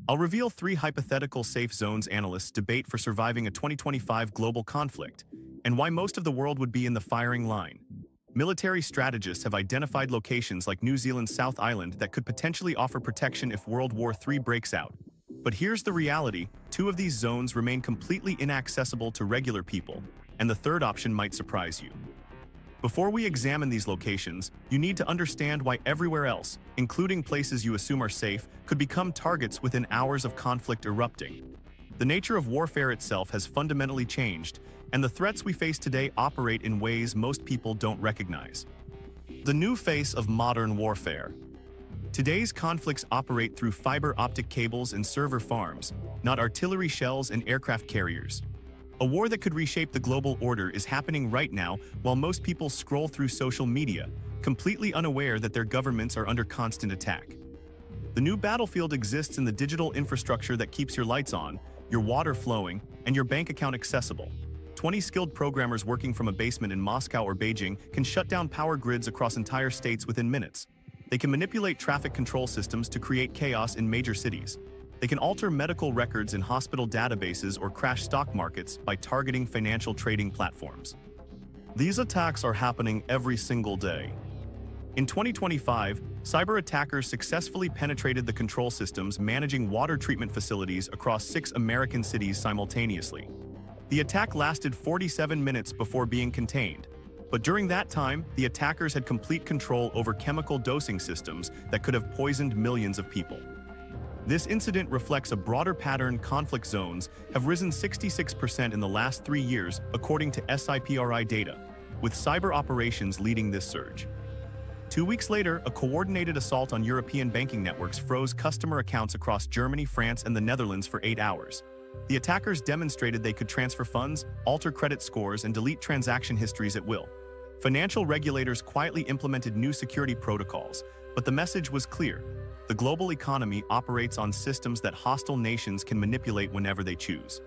I'll reveal 3 hypothetical safe zones analysts debate for surviving a 2025 global conflict, and why most of the world would be in the firing line. Military strategists have identified locations like New Zealand's South Island that could potentially offer protection if World War III breaks out. But here's the reality: 2 of these zones remain completely inaccessible to regular people, and the third option might surprise you. Before we examine these locations, you need to understand why everywhere else, including places you assume are safe, could become targets within hours of conflict erupting. The nature of warfare itself has fundamentally changed, and the threats we face today operate in ways most people don't recognize. The new face of modern warfare. Today's conflicts operate through fiber optic cables and server farms, not artillery shells and aircraft carriers. A war that could reshape the global order is happening right now while most people scroll through social media, completely unaware that their governments are under constant attack. The new battlefield exists in the digital infrastructure that keeps your lights on, your water flowing, and your bank account accessible. 20 skilled programmers working from a basement in Moscow or Beijing can shut down power grids across entire states within minutes. They can manipulate traffic control systems to create chaos in major cities. They can alter medical records in hospital databases or crash stock markets by targeting financial trading platforms. These attacks are happening every single day. In 2025, cyber attackers successfully penetrated the control systems managing water treatment facilities across 6 American cities simultaneously. The attack lasted 47 minutes before being contained, but during that time, the attackers had complete control over chemical dosing systems that could have poisoned millions of people. This incident reflects a broader pattern. Conflict zones have risen 66% in the last 3 years, according to SIPRI data, with cyber operations leading this surge. 2 weeks later, a coordinated assault on European banking networks froze customer accounts across Germany, France, and the Netherlands for 8 hours. The attackers demonstrated they could transfer funds, alter credit scores, and delete transaction histories at will. Financial regulators quietly implemented new security protocols, but the message was clear: the global economy operates on systems that hostile nations can manipulate whenever they choose.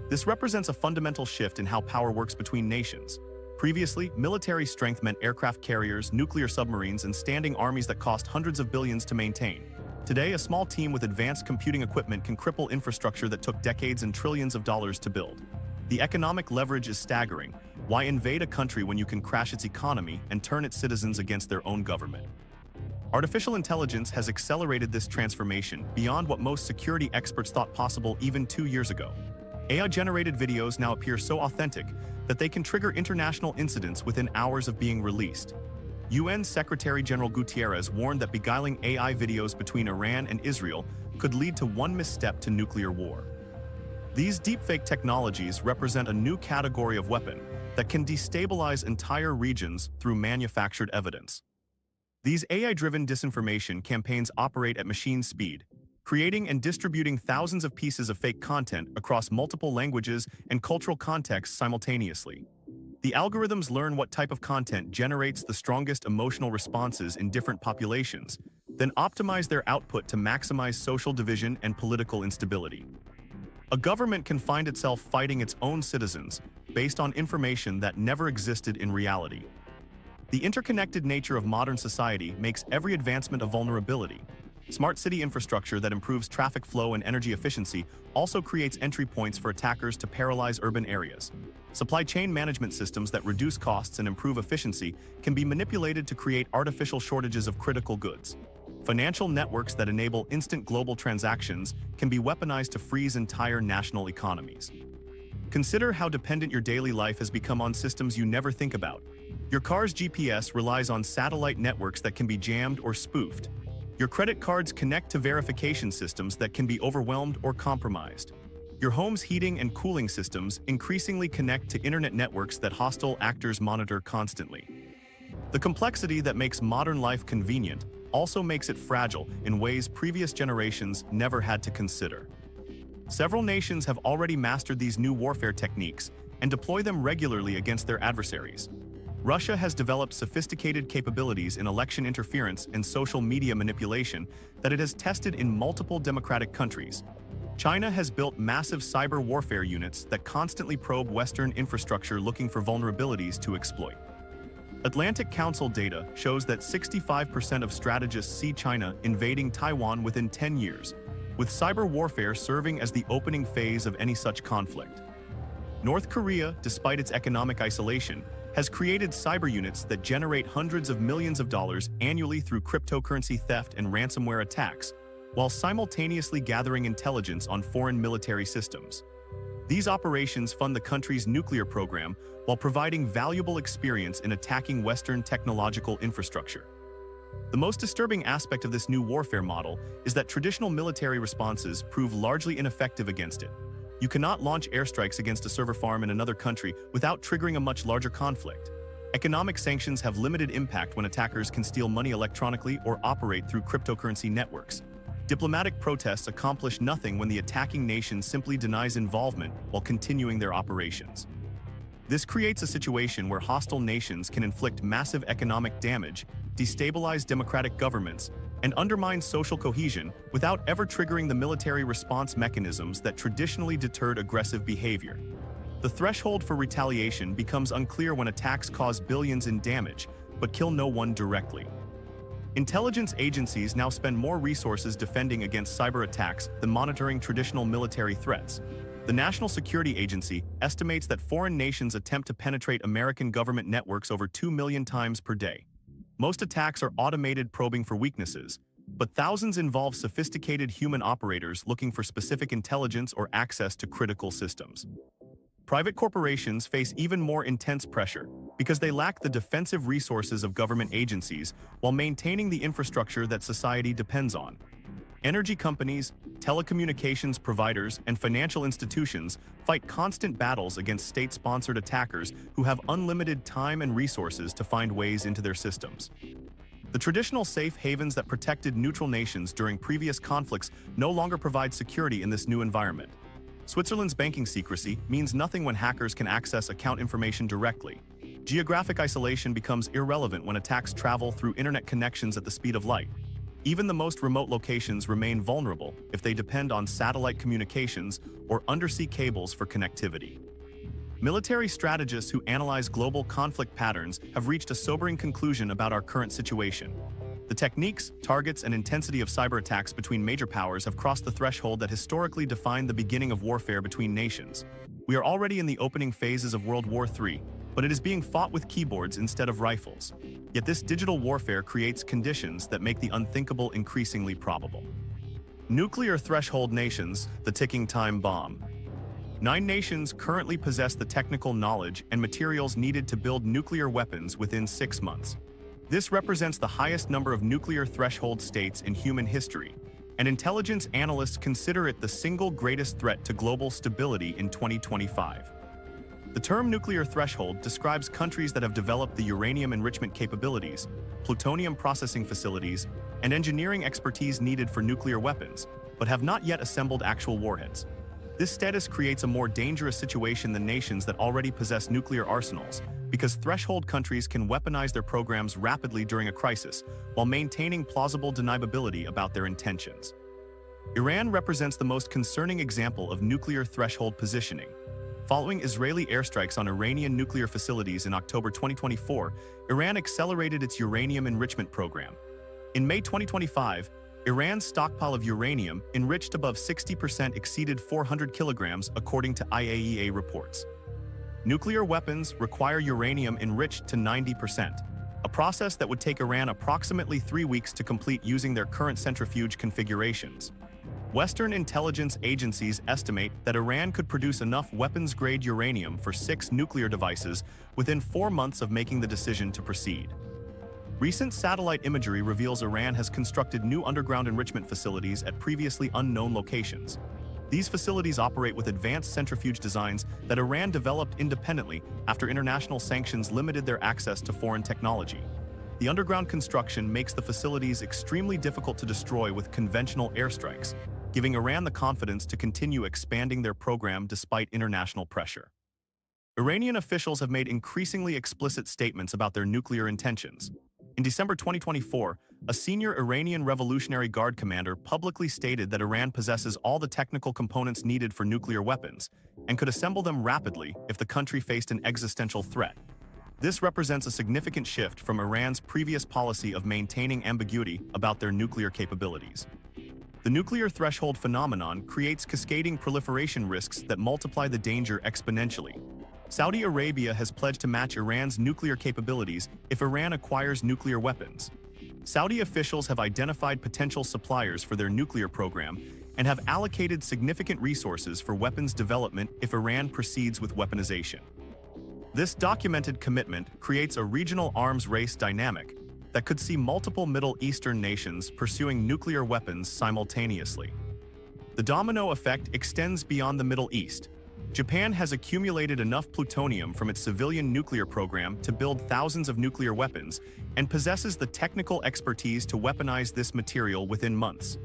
This represents a fundamental shift in how power works between nations. Previously, military strength meant aircraft carriers, nuclear submarines, and standing armies that cost hundreds of billions to maintain. Today, a small team with advanced computing equipment can cripple infrastructure that took decades and trillions of dollars to build. The economic leverage is staggering. Why invade a country when you can crash its economy and turn its citizens against their own government? Artificial intelligence has accelerated this transformation beyond what most security experts thought possible even 2 years ago. AI-generated videos now appear so authentic that they can trigger international incidents within hours of being released. UN Secretary-General Guterres warned that beguiling AI videos between Iran and Israel could lead to one misstep to nuclear war. These deepfake technologies represent a new category of weapon that can destabilize entire regions through manufactured evidence. These AI-driven disinformation campaigns operate at machine speed, creating and distributing thousands of pieces of fake content across multiple languages and cultural contexts simultaneously. The algorithms learn what type of content generates the strongest emotional responses in different populations, then optimize their output to maximize social division and political instability. A government can find itself fighting its own citizens based on information that never existed in reality. The interconnected nature of modern society makes every advancement a vulnerability. Smart city infrastructure that improves traffic flow and energy efficiency also creates entry points for attackers to paralyze urban areas. Supply chain management systems that reduce costs and improve efficiency can be manipulated to create artificial shortages of critical goods. Financial networks that enable instant global transactions can be weaponized to freeze entire national economies. Consider how dependent your daily life has become on systems you never think about. Your car's GPS relies on satellite networks that can be jammed or spoofed. Your credit cards connect to verification systems that can be overwhelmed or compromised. Your home's heating and cooling systems increasingly connect to internet networks that hostile actors monitor constantly. The complexity that makes modern life convenient also makes it fragile in ways previous generations never had to consider. Several nations have already mastered these new warfare techniques and deploy them regularly against their adversaries. Russia has developed sophisticated capabilities in election interference and social media manipulation that it has tested in multiple democratic countries. China has built massive cyber warfare units that constantly probe Western infrastructure looking for vulnerabilities to exploit. Atlantic Council data shows that 65% of strategists see China invading Taiwan within 10 years, with cyber warfare serving as the opening phase of any such conflict. North Korea, despite its economic isolation, has created cyber units that generate hundreds of millions of dollars annually through cryptocurrency theft and ransomware attacks, while simultaneously gathering intelligence on foreign military systems. These operations fund the country's nuclear program while providing valuable experience in attacking Western technological infrastructure. The most disturbing aspect of this new warfare model is that traditional military responses prove largely ineffective against it. You cannot launch airstrikes against a server farm in another country without triggering a much larger conflict. Economic sanctions have limited impact when attackers can steal money electronically or operate through cryptocurrency networks. Diplomatic protests accomplish nothing when the attacking nation simply denies involvement while continuing their operations. This creates a situation where hostile nations can inflict massive economic damage, destabilize democratic governments, and undermine social cohesion without ever triggering the military response mechanisms that traditionally deterred aggressive behavior. The threshold for retaliation becomes unclear when attacks cause billions in damage, but kill no one directly. Intelligence agencies now spend more resources defending against cyber attacks than monitoring traditional military threats. The National Security Agency estimates that foreign nations attempt to penetrate American government networks over 2 million times per day. Most attacks are automated probing for weaknesses, but thousands involve sophisticated human operators looking for specific intelligence or access to critical systems. Private corporations face even more intense pressure because they lack the defensive resources of government agencies while maintaining the infrastructure that society depends on. Energy companies, telecommunications providers, and financial institutions fight constant battles against state-sponsored attackers who have unlimited time and resources to find ways into their systems. The traditional safe havens that protected neutral nations during previous conflicts no longer provide security in this new environment. Switzerland's banking secrecy means nothing when hackers can access account information directly. Geographic isolation becomes irrelevant when attacks travel through internet connections at the speed of light. Even the most remote locations remain vulnerable if they depend on satellite communications or undersea cables for connectivity. Military strategists who analyze global conflict patterns have reached a sobering conclusion about our current situation. The techniques, targets, and intensity of cyber attacks between major powers have crossed the threshold that historically defined the beginning of warfare between nations. We are already in the opening phases of World War III, but it is being fought with keyboards instead of rifles. Yet this digital warfare creates conditions that make the unthinkable increasingly probable. Nuclear threshold nations, the ticking time bomb. 9 nations currently possess the technical knowledge and materials needed to build nuclear weapons within 6 months. This represents the highest number of nuclear threshold states in human history, and intelligence analysts consider it the single greatest threat to global stability in 2025. The term nuclear threshold describes countries that have developed the uranium enrichment capabilities, plutonium processing facilities, and engineering expertise needed for nuclear weapons, but have not yet assembled actual warheads. This status creates a more dangerous situation than nations that already possess nuclear arsenals, because threshold countries can weaponize their programs rapidly during a crisis, while maintaining plausible deniability about their intentions. Iran represents the most concerning example of nuclear threshold positioning. Following Israeli airstrikes on Iranian nuclear facilities in October 2024, Iran accelerated its uranium enrichment program. In May 2025, Iran's stockpile of uranium enriched above 60% exceeded 400 kilograms, according to IAEA reports. Nuclear weapons require uranium enriched to 90%, a process that would take Iran approximately 3 weeks to complete using their current centrifuge configurations. Western intelligence agencies estimate that Iran could produce enough weapons-grade uranium for 6 nuclear devices within 4 months of making the decision to proceed. Recent satellite imagery reveals Iran has constructed new underground enrichment facilities at previously unknown locations. These facilities operate with advanced centrifuge designs that Iran developed independently after international sanctions limited their access to foreign technology. The underground construction makes the facilities extremely difficult to destroy with conventional airstrikes, giving Iran the confidence to continue expanding their program despite international pressure. Iranian officials have made increasingly explicit statements about their nuclear intentions. In December 2024, a senior Iranian Revolutionary Guard commander publicly stated that Iran possesses all the technical components needed for nuclear weapons and could assemble them rapidly if the country faced an existential threat. This represents a significant shift from Iran's previous policy of maintaining ambiguity about their nuclear capabilities. The nuclear threshold phenomenon creates cascading proliferation risks that multiply the danger exponentially. Saudi Arabia has pledged to match Iran's nuclear capabilities if Iran acquires nuclear weapons. Saudi officials have identified potential suppliers for their nuclear program and have allocated significant resources for weapons development if Iran proceeds with weaponization. This documented commitment creates a regional arms race dynamic that could see multiple Middle Eastern nations pursuing nuclear weapons simultaneously. The domino effect extends beyond the Middle East. Japan has accumulated enough plutonium from its civilian nuclear program to build thousands of nuclear weapons and possesses the technical expertise to weaponize this material within months.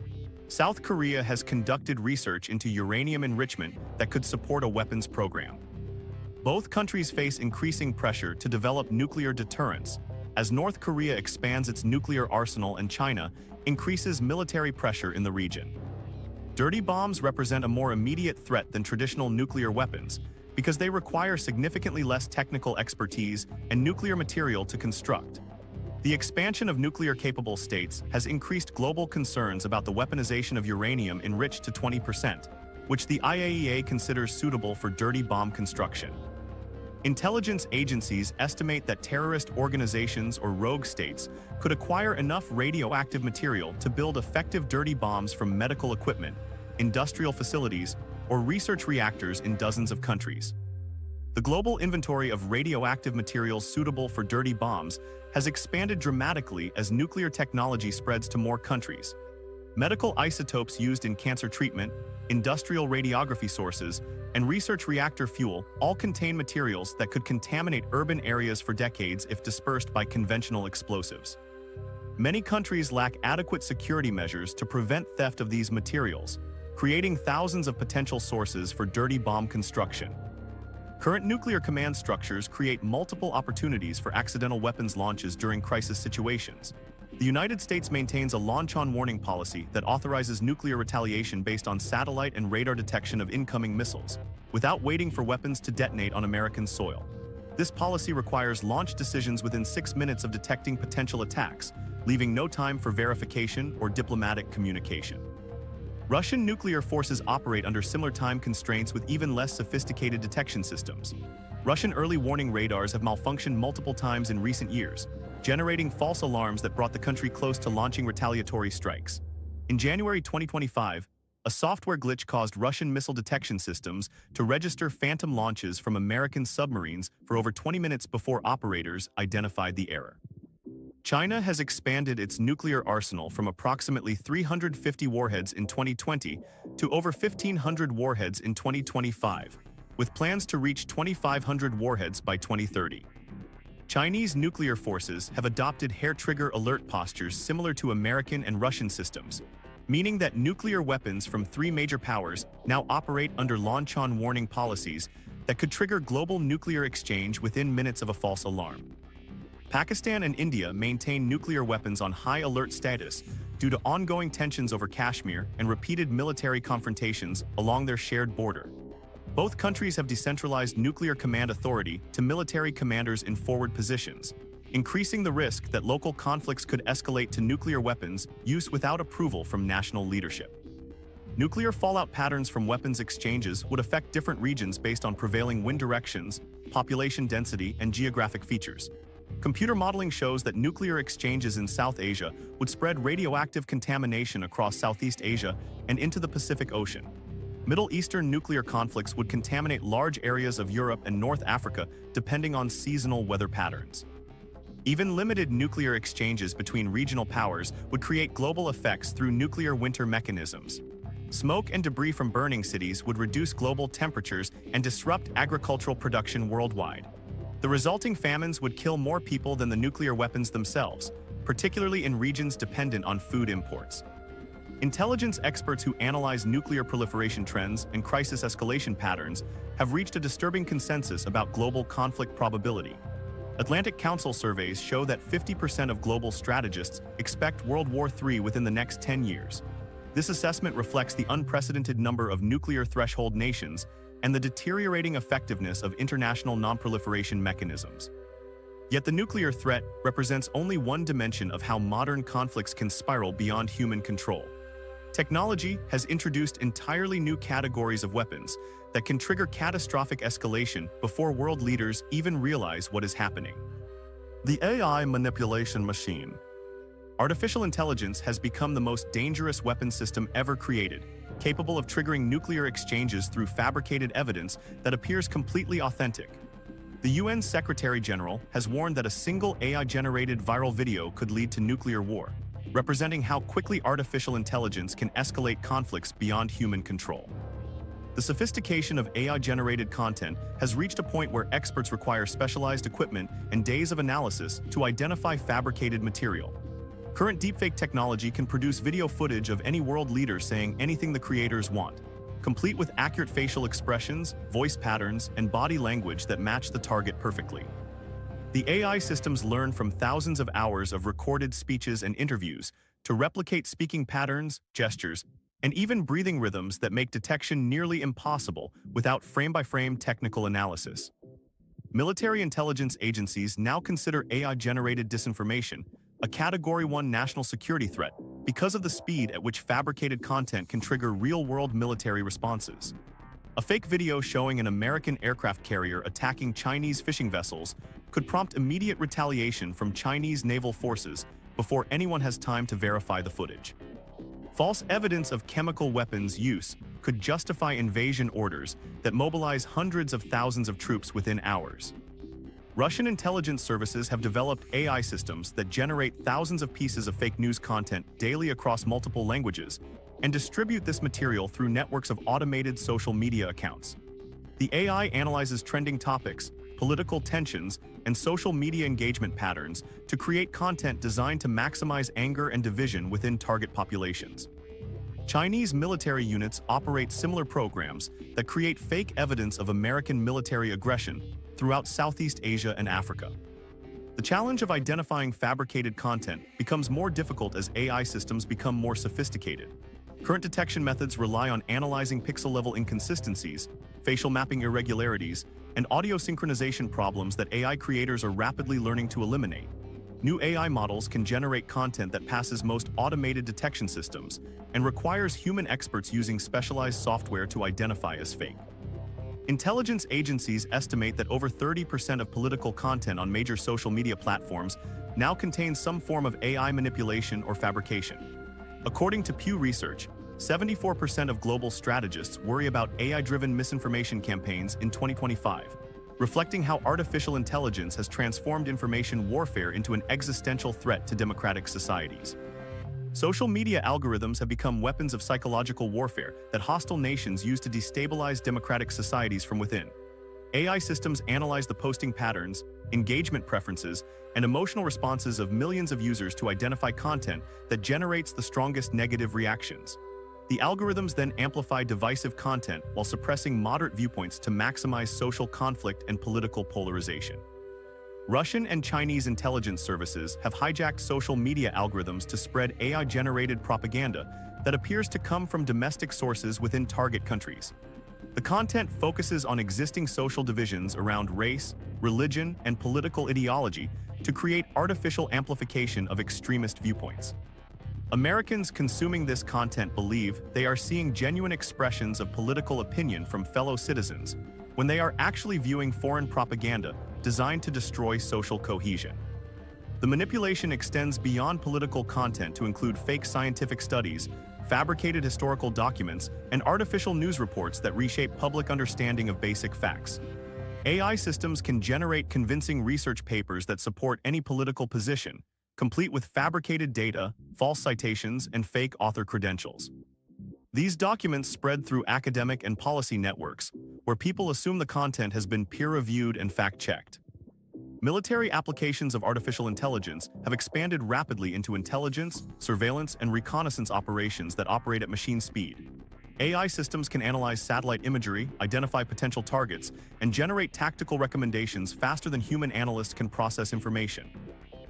South Korea has conducted research into uranium enrichment that could support a weapons program. Both countries face increasing pressure to develop nuclear deterrence as North Korea expands its nuclear arsenal and China increases military pressure in the region. Dirty bombs represent a more immediate threat than traditional nuclear weapons because they require significantly less technical expertise and nuclear material to construct. The expansion of nuclear-capable states has increased global concerns about the weaponization of uranium enriched to 20%, which the IAEA considers suitable for dirty bomb construction. Intelligence agencies estimate that terrorist organizations or rogue states could acquire enough radioactive material to build effective dirty bombs from medical equipment, industrial facilities, or research reactors in dozens of countries. The global inventory of radioactive materials suitable for dirty bombs has expanded dramatically as nuclear technology spreads to more countries. Medical isotopes used in cancer treatment, industrial radiography sources, and research reactor fuel all contain materials that could contaminate urban areas for decades if dispersed by conventional explosives. Many countries lack adequate security measures to prevent theft of these materials, creating thousands of potential sources for dirty bomb construction. Current nuclear command structures create multiple opportunities for accidental weapons launches during crisis situations. The United States maintains a launch-on warning policy that authorizes nuclear retaliation based on satellite and radar detection of incoming missiles, without waiting for weapons to detonate on American soil. This policy requires launch decisions within 6 minutes of detecting potential attacks, leaving no time for verification or diplomatic communication. Russian nuclear forces operate under similar time constraints with even less sophisticated detection systems. Russian early warning radars have malfunctioned multiple times in recent years, generating false alarms that brought the country close to launching retaliatory strikes. In January 2025, a software glitch caused Russian missile detection systems to register phantom launches from American submarines for over 20 minutes before operators identified the error. China has expanded its nuclear arsenal from approximately 350 warheads in 2020 to over 1,500 warheads in 2025, with plans to reach 2,500 warheads by 2030. Chinese nuclear forces have adopted hair-trigger alert postures similar to American and Russian systems, meaning that nuclear weapons from 3 major powers now operate under launch-on warning policies that could trigger global nuclear exchange within minutes of a false alarm. Pakistan and India maintain nuclear weapons on high alert status due to ongoing tensions over Kashmir and repeated military confrontations along their shared border. Both countries have decentralized nuclear command authority to military commanders in forward positions, increasing the risk that local conflicts could escalate to nuclear weapons use without approval from national leadership. Nuclear fallout patterns from weapons exchanges would affect different regions based on prevailing wind directions, population density, and geographic features. Computer modeling shows that nuclear exchanges in South Asia would spread radioactive contamination across Southeast Asia and into the Pacific Ocean. Middle Eastern nuclear conflicts would contaminate large areas of Europe and North Africa depending on seasonal weather patterns. Even limited nuclear exchanges between regional powers would create global effects through nuclear winter mechanisms. Smoke and debris from burning cities would reduce global temperatures and disrupt agricultural production worldwide. The resulting famines would kill more people than the nuclear weapons themselves, particularly in regions dependent on food imports. Intelligence experts who analyze nuclear proliferation trends and crisis escalation patterns have reached a disturbing consensus about global conflict probability. Atlantic Council surveys show that 50% of global strategists expect World War III within the next 10 years. This assessment reflects the unprecedented number of nuclear threshold nations and the deteriorating effectiveness of international non-proliferation mechanisms. Yet the nuclear threat represents only one dimension of how modern conflicts can spiral beyond human control. Technology has introduced entirely new categories of weapons that can trigger catastrophic escalation before world leaders even realize what is happening. The AI manipulation machine. Artificial intelligence has become the most dangerous weapon system ever created, capable of triggering nuclear exchanges through fabricated evidence that appears completely authentic. The UN Secretary General has warned that a single AI-generated viral video could lead to nuclear war, representing how quickly artificial intelligence can escalate conflicts beyond human control. The sophistication of AI-generated content has reached a point where experts require specialized equipment and days of analysis to identify fabricated material. Current deepfake technology can produce video footage of any world leader saying anything the creators want, complete with accurate facial expressions, voice patterns, and body language that match the target perfectly. The AI systems learn from thousands of hours of recorded speeches and interviews to replicate speaking patterns, gestures, and even breathing rhythms that make detection nearly impossible without frame-by-frame technical analysis. Military intelligence agencies now consider AI-generated disinformation a Category 1 national security threat because of the speed at which fabricated content can trigger real-world military responses. A fake video showing an American aircraft carrier attacking Chinese fishing vessels could prompt immediate retaliation from Chinese naval forces before anyone has time to verify the footage. False evidence of chemical weapons use could justify invasion orders that mobilize hundreds of thousands of troops within hours. Russian intelligence services have developed AI systems that generate thousands of pieces of fake news content daily across multiple languages and distribute this material through networks of automated social media accounts. The AI analyzes trending topics, political tensions, and social media engagement patterns to create content designed to maximize anger and division within target populations. Chinese military units operate similar programs that create fake evidence of American military aggression throughout Southeast Asia and Africa. The challenge of identifying fabricated content becomes more difficult as AI systems become more sophisticated. Current detection methods rely on analyzing pixel-level inconsistencies, facial mapping irregularities, and audio synchronization problems that AI creators are rapidly learning to eliminate. New AI models can generate content that passes most automated detection systems and requires human experts using specialized software to identify as fake. Intelligence agencies estimate that over 30% of political content on major social media platforms now contains some form of AI manipulation or fabrication. According to Pew Research, 74% of global strategists worry about AI-driven misinformation campaigns in 2025, reflecting how artificial intelligence has transformed information warfare into an existential threat to democratic societies. Social media algorithms have become weapons of psychological warfare that hostile nations use to destabilize democratic societies from within. AI systems analyze the posting patterns, engagement preferences, and emotional responses of millions of users to identify content that generates the strongest negative reactions. The algorithms then amplify divisive content while suppressing moderate viewpoints to maximize social conflict and political polarization. Russian and Chinese intelligence services have hijacked social media algorithms to spread AI-generated propaganda that appears to come from domestic sources within target countries. The content focuses on existing social divisions around race, religion, and political ideology to create artificial amplification of extremist viewpoints. Americans consuming this content believe they are seeing genuine expressions of political opinion from fellow citizens, when they are actually viewing foreign propaganda designed to destroy social cohesion. The manipulation extends beyond political content to include fake scientific studies, fabricated historical documents, and artificial news reports that reshape public understanding of basic facts. AI systems can generate convincing research papers that support any political position, complete with fabricated data, false citations, and fake author credentials. These documents spread through academic and policy networks, where people assume the content has been peer-reviewed and fact-checked. Military applications of artificial intelligence have expanded rapidly into intelligence, surveillance, and reconnaissance operations that operate at machine speed. AI systems can analyze satellite imagery, identify potential targets, and generate tactical recommendations faster than human analysts can process information.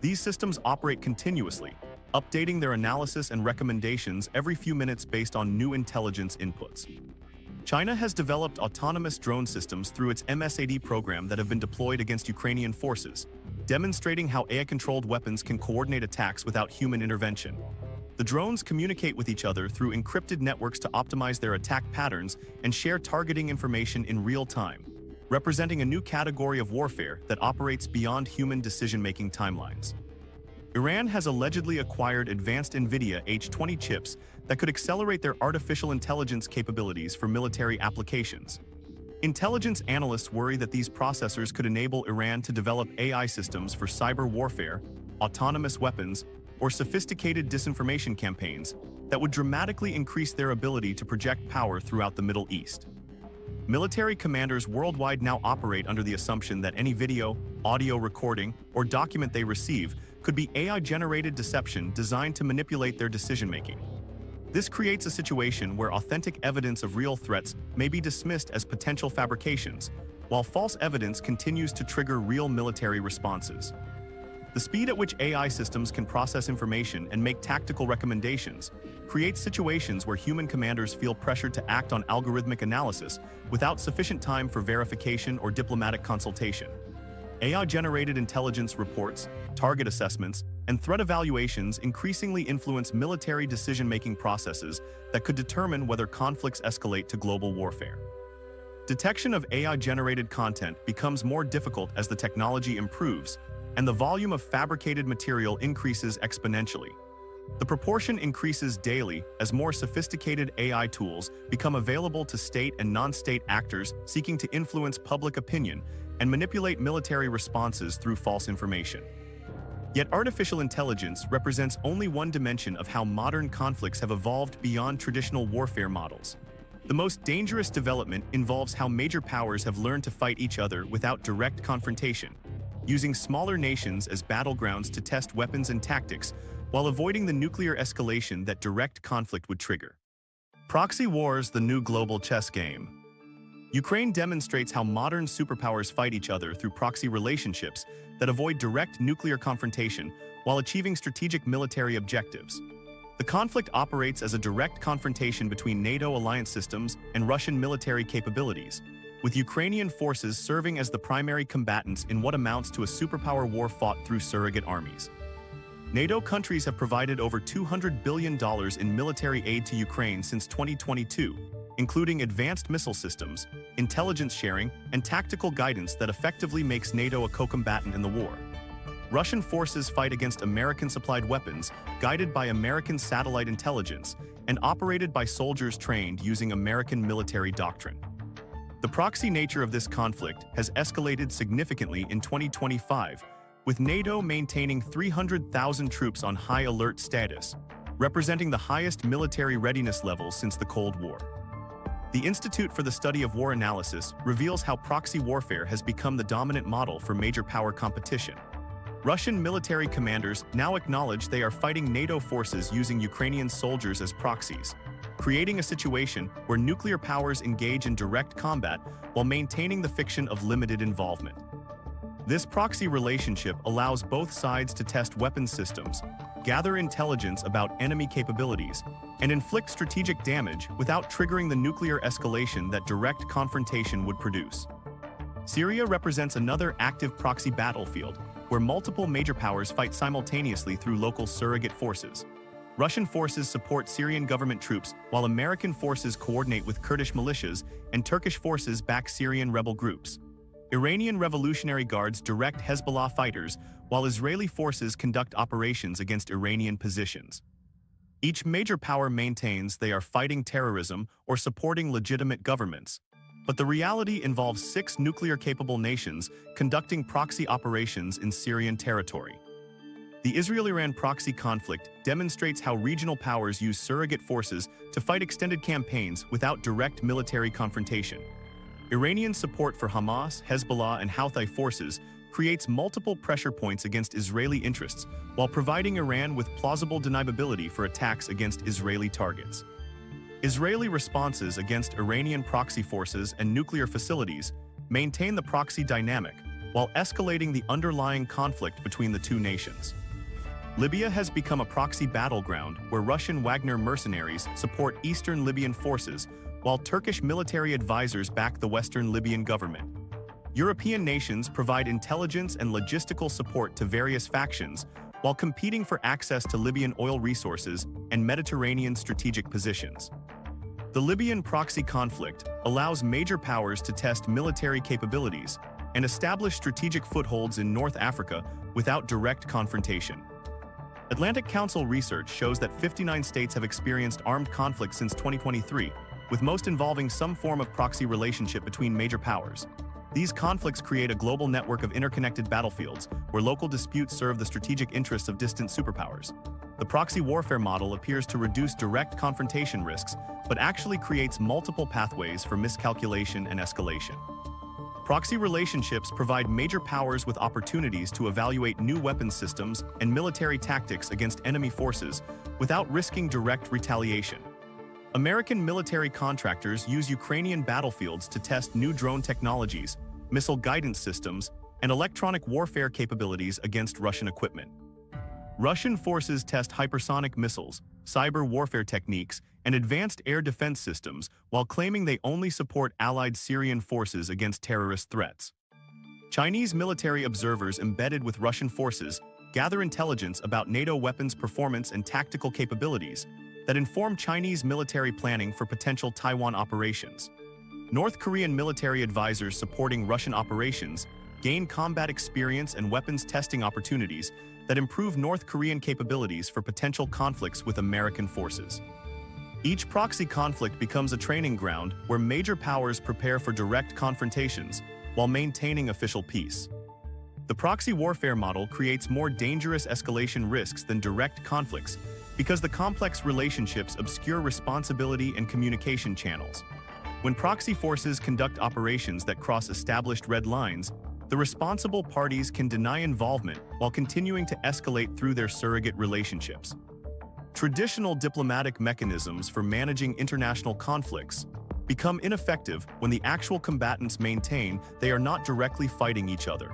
These systems operate continuously, updating their analysis and recommendations every few minutes based on new intelligence inputs. China has developed autonomous drone systems through its MSAD program that have been deployed against Ukrainian forces, demonstrating how AI-controlled weapons can coordinate attacks without human intervention. The drones communicate with each other through encrypted networks to optimize their attack patterns and share targeting information in real time, representing a new category of warfare that operates beyond human decision-making timelines. Iran has allegedly acquired advanced NVIDIA H20 chips that could accelerate their artificial intelligence capabilities for military applications. Intelligence analysts worry that these processors could enable Iran to develop AI systems for cyber warfare, autonomous weapons, or sophisticated disinformation campaigns that would dramatically increase their ability to project power throughout the Middle East. Military commanders worldwide now operate under the assumption that any video, audio recording, or document they receive could be AI-generated deception designed to manipulate their decision-making. This creates a situation where authentic evidence of real threats may be dismissed as potential fabrications, while false evidence continues to trigger real military responses. The speed at which AI systems can process information and make tactical recommendations creates situations where human commanders feel pressured to act on algorithmic analysis without sufficient time for verification or diplomatic consultation. AI-generated intelligence reports, target assessments, and threat evaluations increasingly influence military decision-making processes that could determine whether conflicts escalate to global warfare. Detection of AI-generated content becomes more difficult as the technology improves, and the volume of fabricated material increases exponentially. The proportion increases daily as more sophisticated AI tools become available to state and non-state actors seeking to influence public opinion and manipulate military responses through false information. Yet artificial intelligence represents only one dimension of how modern conflicts have evolved beyond traditional warfare models. The most dangerous development involves how major powers have learned to fight each other without direct confrontation, using smaller nations as battlegrounds to test weapons and tactics while avoiding the nuclear escalation that direct conflict would trigger. Proxy wars, the new global chess game. Ukraine demonstrates how modern superpowers fight each other through proxy relationships that avoid direct nuclear confrontation while achieving strategic military objectives. The conflict operates as a direct confrontation between NATO alliance systems and Russian military capabilities, with Ukrainian forces serving as the primary combatants in what amounts to a superpower war fought through surrogate armies. NATO countries have provided over $200 billion in military aid to Ukraine since 2022, including advanced missile systems, intelligence sharing, and tactical guidance that effectively makes NATO a co-combatant in the war. Russian forces fight against American-supplied weapons, guided by American satellite intelligence, and operated by soldiers trained using American military doctrine. The proxy nature of this conflict has escalated significantly in 2025, with NATO maintaining 300,000 troops on high alert status, representing the highest military readiness levels since the Cold War. The Institute for the Study of War Analysis reveals how proxy warfare has become the dominant model for major power competition. Russian military commanders now acknowledge they are fighting NATO forces using Ukrainian soldiers as proxies, creating a situation where nuclear powers engage in direct combat while maintaining the fiction of limited involvement. This proxy relationship allows both sides to test weapons systems, gather intelligence about enemy capabilities, and inflict strategic damage without triggering the nuclear escalation that direct confrontation would produce. Syria represents another active proxy battlefield, where multiple major powers fight simultaneously through local surrogate forces. Russian forces support Syrian government troops, while American forces coordinate with Kurdish militias and Turkish forces back Syrian rebel groups. Iranian Revolutionary Guards direct Hezbollah fighters, while Israeli forces conduct operations against Iranian positions. Each major power maintains they are fighting terrorism or supporting legitimate governments, but the reality involves 6 nuclear-capable nations conducting proxy operations in Syrian territory. The Israel-Iran proxy conflict demonstrates how regional powers use surrogate forces to fight extended campaigns without direct military confrontation. Iranian support for Hamas, Hezbollah, and Houthi forces creates multiple pressure points against Israeli interests while providing Iran with plausible deniability for attacks against Israeli targets. Israeli responses against Iranian proxy forces and nuclear facilities maintain the proxy dynamic while escalating the underlying conflict between the two nations. Libya has become a proxy battleground where Russian Wagner mercenaries support eastern Libyan forces while Turkish military advisors back the western Libyan government. European nations provide intelligence and logistical support to various factions, while competing for access to Libyan oil resources and Mediterranean strategic positions. The Libyan proxy conflict allows major powers to test military capabilities and establish strategic footholds in North Africa without direct confrontation. Atlantic Council research shows that 59 states have experienced armed conflict since 2023, with most involving some form of proxy relationship between major powers. These conflicts create a global network of interconnected battlefields where local disputes serve the strategic interests of distant superpowers. The proxy warfare model appears to reduce direct confrontation risks, but actually creates multiple pathways for miscalculation and escalation. Proxy relationships provide major powers with opportunities to evaluate new weapons systems and military tactics against enemy forces without risking direct retaliation. American military contractors use Ukrainian battlefields to test new drone technologies, missile guidance systems, and electronic warfare capabilities against Russian equipment. Russian forces test hypersonic missiles, cyber warfare techniques, and advanced air defense systems while claiming they only support allied Syrian forces against terrorist threats. Chinese military observers embedded with Russian forces gather intelligence about NATO weapons performance and tactical capabilities that inform Chinese military planning for potential Taiwan operations. North Korean military advisors supporting Russian operations gain combat experience and weapons testing opportunities that improve North Korean capabilities for potential conflicts with American forces. Each proxy conflict becomes a training ground where major powers prepare for direct confrontations while maintaining official peace. The proxy warfare model creates more dangerous escalation risks than direct conflicts because the complex relationships obscure responsibility and communication channels. When proxy forces conduct operations that cross established red lines, the responsible parties can deny involvement while continuing to escalate through their surrogate relationships. Traditional diplomatic mechanisms for managing international conflicts become ineffective when the actual combatants maintain they are not directly fighting each other.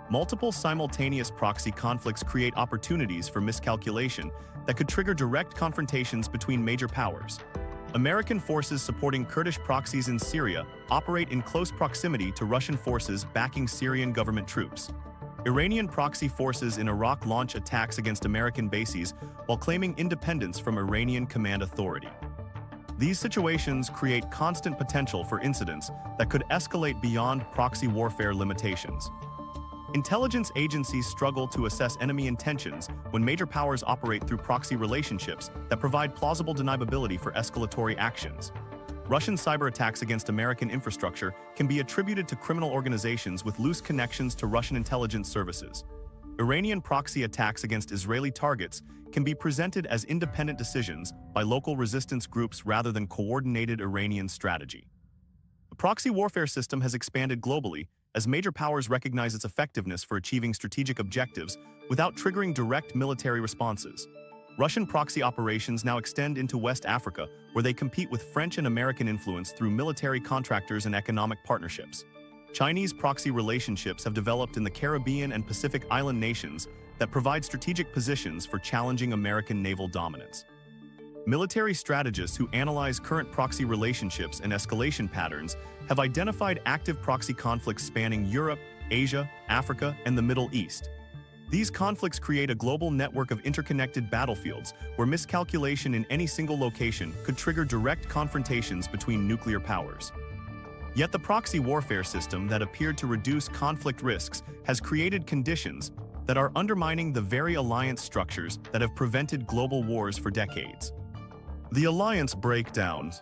Multiple simultaneous proxy conflicts create opportunities for miscalculation that could trigger direct confrontations between major powers. American forces supporting Kurdish proxies in Syria operate in close proximity to Russian forces backing Syrian government troops. Iranian proxy forces in Iraq launch attacks against American bases while claiming independence from Iranian command authority. These situations create constant potential for incidents that could escalate beyond proxy warfare limitations. Intelligence agencies struggle to assess enemy intentions when major powers operate through proxy relationships that provide plausible deniability for escalatory actions. Russian cyber attacks against American infrastructure can be attributed to criminal organizations with loose connections to Russian intelligence services. Iranian proxy attacks against Israeli targets can be presented as independent decisions by local resistance groups rather than coordinated Iranian strategy. The proxy warfare system has expanded globally as major powers recognize its effectiveness for achieving strategic objectives without triggering direct military responses. Russian proxy operations now extend into West Africa, where they compete with French and American influence through military contractors and economic partnerships. Chinese proxy relationships have developed in the Caribbean and Pacific island nations that provide strategic positions for challenging American naval dominance. Military strategists who analyze current proxy relationships and escalation patterns have identified active proxy conflicts spanning Europe, Asia, Africa, and the Middle East. These conflicts create a global network of interconnected battlefields where miscalculation in any single location could trigger direct confrontations between nuclear powers. Yet the proxy warfare system that appeared to reduce conflict risks has created conditions that are undermining the very alliance structures that have prevented global wars for decades. The alliance breakdowns.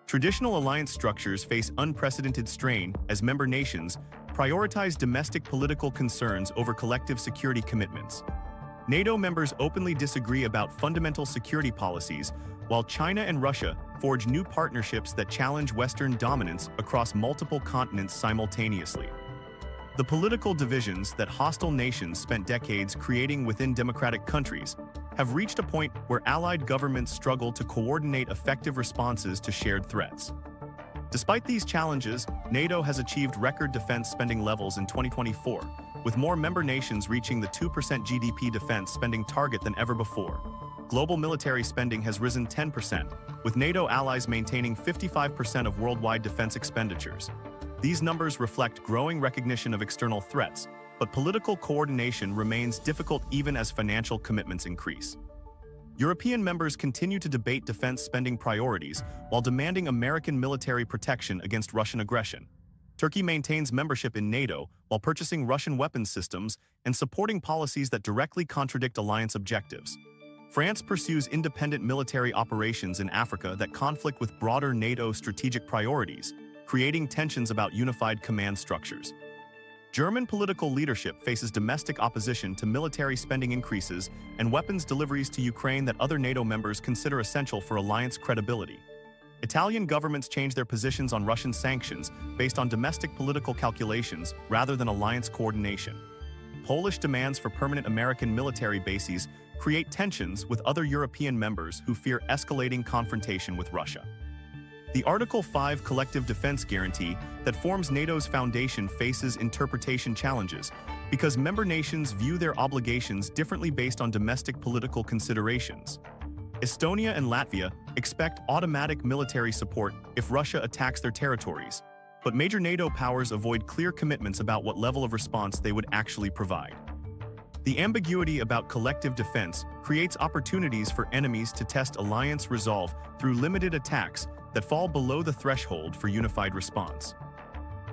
Traditional alliance structures face unprecedented strain as member nations prioritize domestic political concerns over collective security commitments. NATO members openly disagree about fundamental security policies, while China and Russia forge new partnerships that challenge Western dominance across multiple continents simultaneously. The political divisions that hostile nations spent decades creating within democratic countries have reached a point where allied governments struggle to coordinate effective responses to shared threats. Despite these challenges, NATO has achieved record defense spending levels in 2024, with more member nations reaching the 2% GDP defense spending target than ever before. Global military spending has risen 10%, with NATO allies maintaining 55% of worldwide defense expenditures. These numbers reflect growing recognition of external threats, but political coordination remains difficult even as financial commitments increase. European members continue to debate defense spending priorities while demanding American military protection against Russian aggression. Turkey maintains membership in NATO while purchasing Russian weapons systems and supporting policies that directly contradict alliance objectives. France pursues independent military operations in Africa that conflict with broader NATO strategic priorities, creating tensions about unified command structures. German political leadership faces domestic opposition to military spending increases and weapons deliveries to Ukraine that other NATO members consider essential for alliance credibility. Italian governments change their positions on Russian sanctions based on domestic political calculations rather than alliance coordination. Polish demands for permanent American military bases create tensions with other European members who fear escalating confrontation with Russia. The Article 5 collective defense guarantee that forms NATO's foundation faces interpretation challenges because member nations view their obligations differently based on domestic political considerations. Estonia and Latvia expect automatic military support if Russia attacks their territories, but major NATO powers avoid clear commitments about what level of response they would actually provide. The ambiguity about collective defense creates opportunities for enemies to test alliance resolve through limited attacks that fall below the threshold for unified response.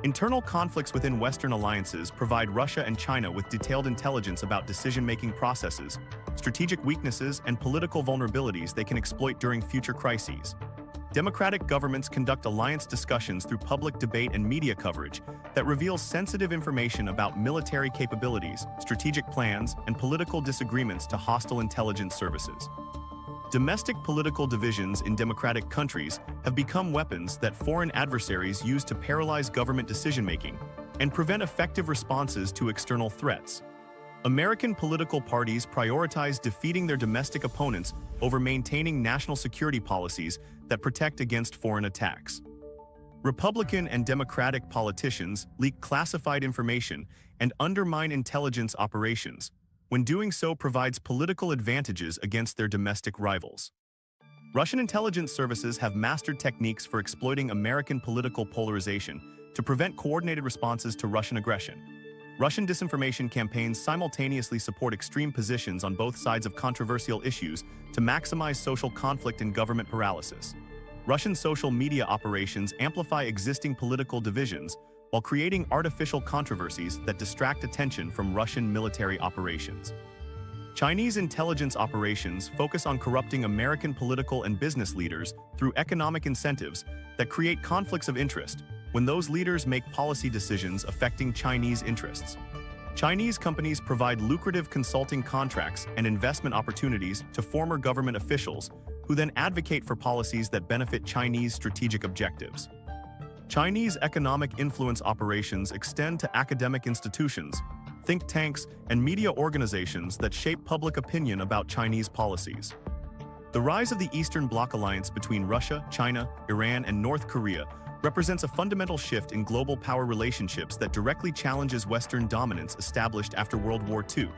Internal conflicts within Western alliances provide Russia and China with detailed intelligence about decision-making processes, strategic weaknesses, and political vulnerabilities they can exploit during future crises. Democratic governments conduct alliance discussions through public debate and media coverage that reveals sensitive information about military capabilities, strategic plans, and political disagreements to hostile intelligence services. Domestic political divisions in democratic countries have become weapons that foreign adversaries use to paralyze government decision-making and prevent effective responses to external threats. American political parties prioritize defeating their domestic opponents over maintaining national security policies that protect against foreign attacks. Republican and Democratic politicians leak classified information and undermine intelligence operations. When doing so provides political advantages against their domestic rivals. Russian intelligence services have mastered techniques for exploiting American political polarization to prevent coordinated responses to Russian aggression. Russian disinformation campaigns simultaneously support extreme positions on both sides of controversial issues to maximize social conflict and government paralysis. Russian social media operations amplify existing political divisions while creating artificial controversies that distract attention from Russian military operations. Chinese intelligence operations focus on corrupting American political and business leaders through economic incentives that create conflicts of interest when those leaders make policy decisions affecting Chinese interests. Chinese companies provide lucrative consulting contracts and investment opportunities to former government officials who then advocate for policies that benefit Chinese strategic objectives. Chinese economic influence operations extend to academic institutions, think tanks, and media organizations that shape public opinion about Chinese policies. The rise of the Eastern Bloc alliance between Russia, China, Iran, and North Korea represents a fundamental shift in global power relationships that directly challenges Western dominance established after World War II.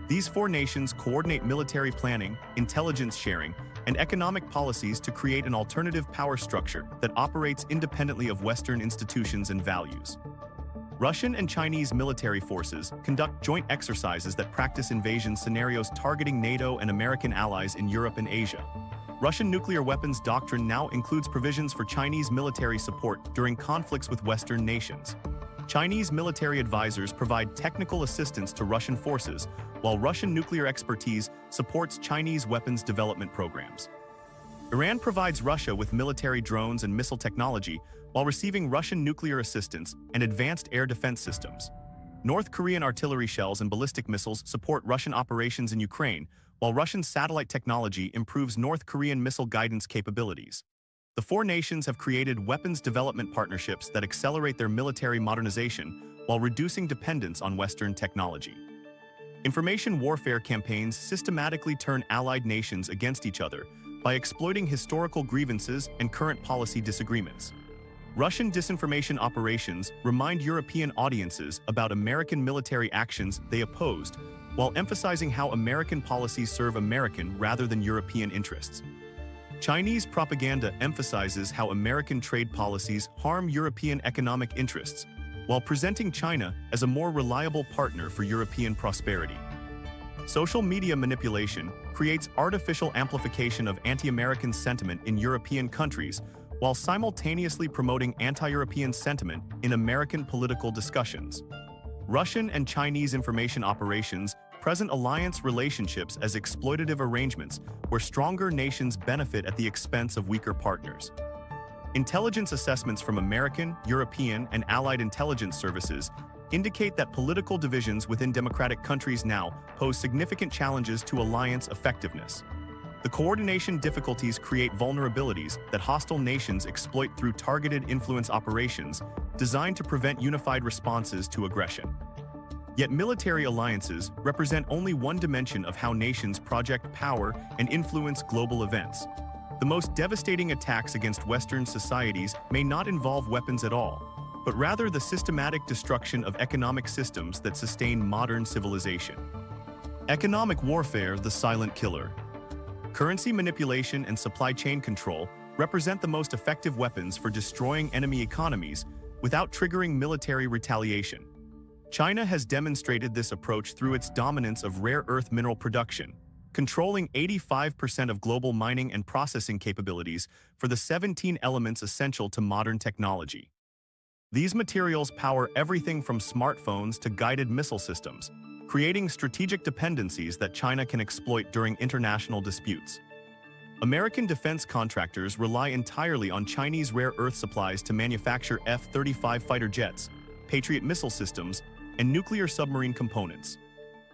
These four nations coordinate military planning, intelligence sharing, and economic policies to create an alternative power structure that operates independently of Western institutions and values. Russian and Chinese military forces conduct joint exercises that practice invasion scenarios targeting NATO and American allies in Europe and Asia. Russian nuclear weapons doctrine now includes provisions for Chinese military support during conflicts with Western nations. Chinese military advisors provide technical assistance to Russian forces, while Russian nuclear expertise supports Chinese weapons development programs. Iran provides Russia with military drones and missile technology while receiving Russian nuclear assistance and advanced air defense systems. North Korean artillery shells and ballistic missiles support Russian operations in Ukraine, while Russian satellite technology improves North Korean missile guidance capabilities. The four nations have created weapons development partnerships that accelerate their military modernization while reducing dependence on Western technology. Information warfare campaigns systematically turn allied nations against each other by exploiting historical grievances and current policy disagreements. Russian disinformation operations remind European audiences about American military actions they opposed, while emphasizing how American policies serve American rather than European interests. Chinese propaganda emphasizes how American trade policies harm European economic interests, while presenting China as a more reliable partner for European prosperity. Social media manipulation creates artificial amplification of anti-American sentiment in European countries, while simultaneously promoting anti-European sentiment in American political discussions. Russian and Chinese information operations present alliance relationships as exploitative arrangements where stronger nations benefit at the expense of weaker partners. Intelligence assessments from American, European, and allied intelligence services indicate that political divisions within democratic countries now pose significant challenges to alliance effectiveness. The coordination difficulties create vulnerabilities that hostile nations exploit through targeted influence operations designed to prevent unified responses to aggression. Yet military alliances represent only one dimension of how nations project power and influence global events. The most devastating attacks against Western societies may not involve weapons at all, but rather the systematic destruction of economic systems that sustain modern civilization. Economic warfare, the silent killer. Currency manipulation and supply chain control represent the most effective weapons for destroying enemy economies without triggering military retaliation. China has demonstrated this approach through its dominance of rare earth mineral production, controlling 85% of global mining and processing capabilities for the 17 elements essential to modern technology. These materials power everything from smartphones to guided missile systems, creating strategic dependencies that China can exploit during international disputes. American defense contractors rely entirely on Chinese rare earth supplies to manufacture F-35 fighter jets, Patriot missile systems, and nuclear submarine components.